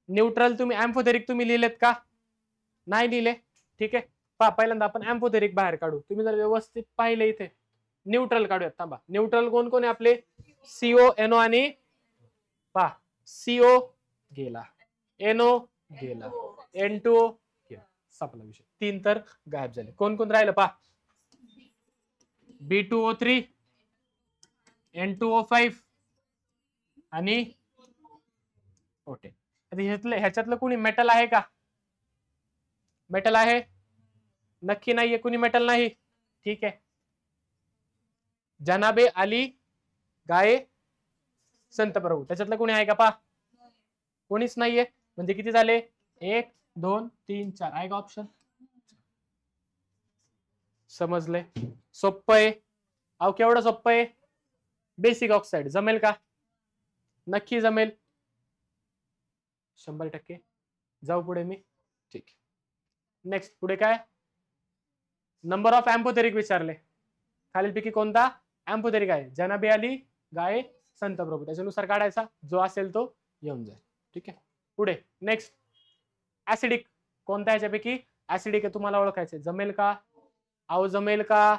न्यूट्रल तुम्ही अँफोथेरिक तुम्ही लिहिलेत का? नाही लिहिले. ठीक आहे, पहा पहिल्यांदा आपण अँफोथेरिक बाहेर काढू. तुम्ही जर व्यवस्थित पाहिले इथे न्यूट्रल काढूयात. थांबा, न्यूट्रल कोण कोण आहे आपले? CO, NO आणि पहा CO गेला, NO गेला, N2O गेला, संपला विषय. 3 तर गायब झाले. कोण कोण राहिलं पहा, B2O3, N2O5 आणि ओके. ह्याच्यातलं कोणी मेटल आहे का? मेटल आहे? नक्की नाहीये. कुणी मेटल नाही? ठीक आहे. जनाबे अली गाये संत प्रभू, त्याच्यातलं कोणी आहे का पहा? कोणीच नाहीये. म्हणजे किती झाले? 1 2 3 4 आहे का ऑप्शन? समजले? सोप्प आहे. अहो केवढं सोप्प आहे. बेसिक ऑक्साईड जमेल का? नक्की जमेल. 100%. जाऊ पुढे मी. ठीक. नेक्स्ट पुढे काय? नंबर ऑफ एम्पोथेरिक विचारले. खालीलपैकी कोणता एम्पोथेरिक आहे? जनाबे अली गाये संत प्रभू, त्याच्यानुसार काढायचा, जो असेल तो येऊन जाईल. ठीक आहे. पुढे नेक्स्ट ऍसिडिक. कोणता ह्याच्यापैकी ऍसिडिक आहे तुम्हाला ओळखायचे? जमेल का? अहो जमेल का?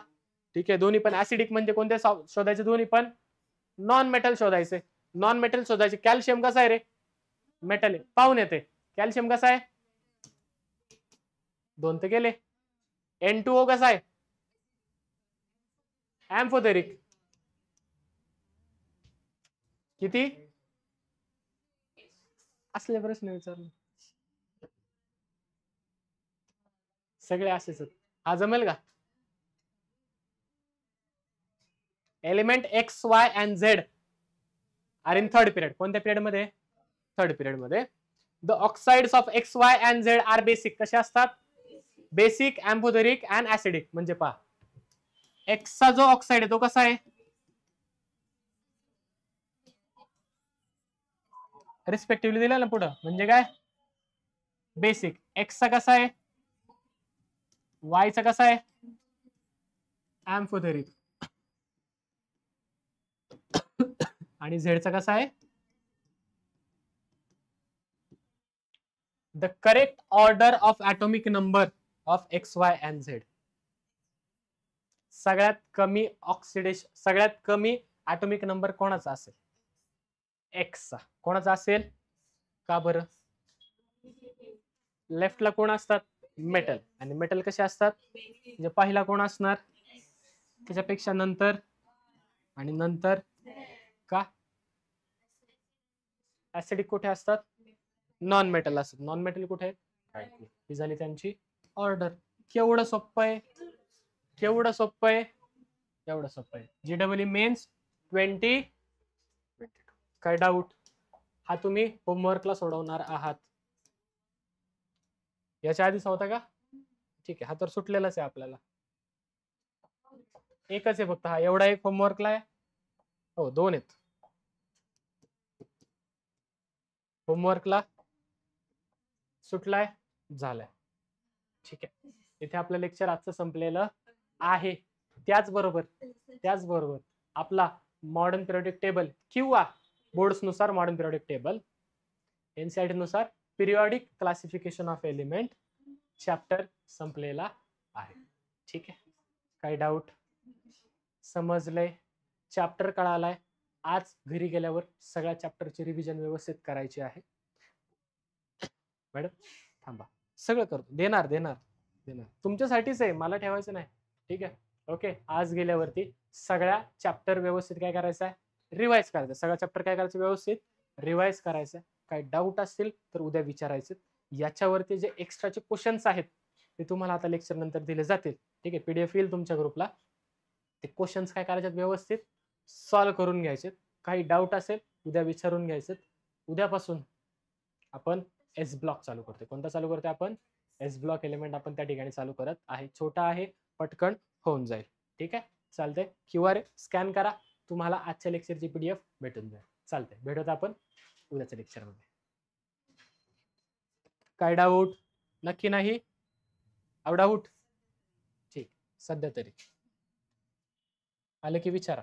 ठीक आहे. दोन्ही पण ऍसिडिक म्हणजे कोणते शोधायचे? दोन्ही पण नॉन मेटल शोधायचे. नॉन मेटल शोधायचे. कॅल्शियम कसा आहे रे? मेटल आहे. पाहून येते. कॅल्शियम कसा आहे? 2 तर गेले. N2O कसा आहे? एम्फोथेरिक. किती? असले प्रश्न विचारले सगळे असेच. हा जमेल का? Element X, Y and Z are in third period. कोणत्या पिरियड मध्ये? थर्ड पिरियड मध्ये. The oxides of X, Y and Z are basic. कसे असतात? Basic, amphoteric and acidic. म्हणजे पहा, एक्सचा जो ऑक्साइड आहे तो कसा आहे? रिस्पेक्टिव्हली दिला ना पुढं. म्हणजे काय? बेसिक. एक्सचा कसा आहे? वायचा कसा आहे? एम्फोथेरिक. आणि झेडचा कसा आहे? The correct order of atomic number of X, Y and Z. सगळ्यात कमी ऑक्सिडेशन, सगळ्यात कमी ऍटॉमिक नंबर कोणाचा असेल? एक्सचा. कोणाचा असेल? का बरं? लेफ्टला कोण असतात? मेटल. आणि मेटल कसे असतात? म्हणजे पहिला कोण असणार? त्याच्यापेक्षा नंतर आणि नंतर का? ऍसिडिक कुठे असतात? नॉन मेटल असतात. नॉन मेटल कुठे आहेत? ही झाली त्यांची ऑर्डर. केवढं सोपं आहे. केवढं सोपं आहे. एवढं सोपं आहे. GEE mains 2022. काय डाऊट? हा तुम्ही होमवर्कला सोडवणार आहात. याच्या आधीच होता का? ठीक आहे. हा तर सुटलेलाच आहे आपल्याला. एकच आहे फक्त हा. एवढा एक होमवर्कला आहे. हो 2 आहेत होमवर्कला. सुटलाय, झालाय. ठीक आहे. इथे आपलं लेक्चर आजचं संपलेलं आहे. त्याचबरोबर आपला मॉडर्न पिरियोडिक टेबल किंवा बोर्ड्स नुसार मॉडर्न पिरियोडिक टेबल, NCERT नुसार periodic classification of element chapter संपलेला आहे. ठीक आहे. काही डाऊट? समजलंय? चॅप्टर कळालाय? आज घरी गेल्यावर सगळ्या चॅप्टरची रिव्हिजन व्यवस्थित करायची आहे. मॅडम थांबा, सगळं करतो. देणार तुमच्यासाठीच आहे, मला ठेवायचं नाही. ठीक आहे. ओके. आज गेल्यावरती सगळ्या चॅप्टर व्यवस्थित काय करायचं आहे? रिवाइज करायचं. सगळ्या चॅप्टर काय करायचं? व्यवस्थित रिवाइज करायचं. काही डाऊट असतील तर उद्या विचारायचे. याच्यावरती जे एक्स्ट्राचे क्वेश्चन्स आहेत ते तुम्हाला आता लेक्चर नंतर दिले जातील. ठीक आहे. PDF येईल तुमच्या ग्रुपला. ते क्वेश्चन्स काय करायचे? व्यवस्थित सॉल्व्ह करून घ्यायचे. काही डाऊट असेल उद्या विचारून घ्यायचे. उद्यापासून आपण S ब्लॉक चालू करते. कोणता चालू करते आपण? S ब्लॉक एलिमेंट आपण त्या ठिकाणी चालू करत आहे. छोटा आहे, पटकन होऊन जाईल. ठीक आहे. चालतंय. QR स्कॅन करा, तुम्हाला आजच्या लेक्चरची PDF भेटून जाईल. चालतंय. भेटत आपण उद्याच्या लेक्चरमध्ये. काय डाऊट? नक्की नाही? डाऊट? ठीक. सध्या तरी आलं की विचारा.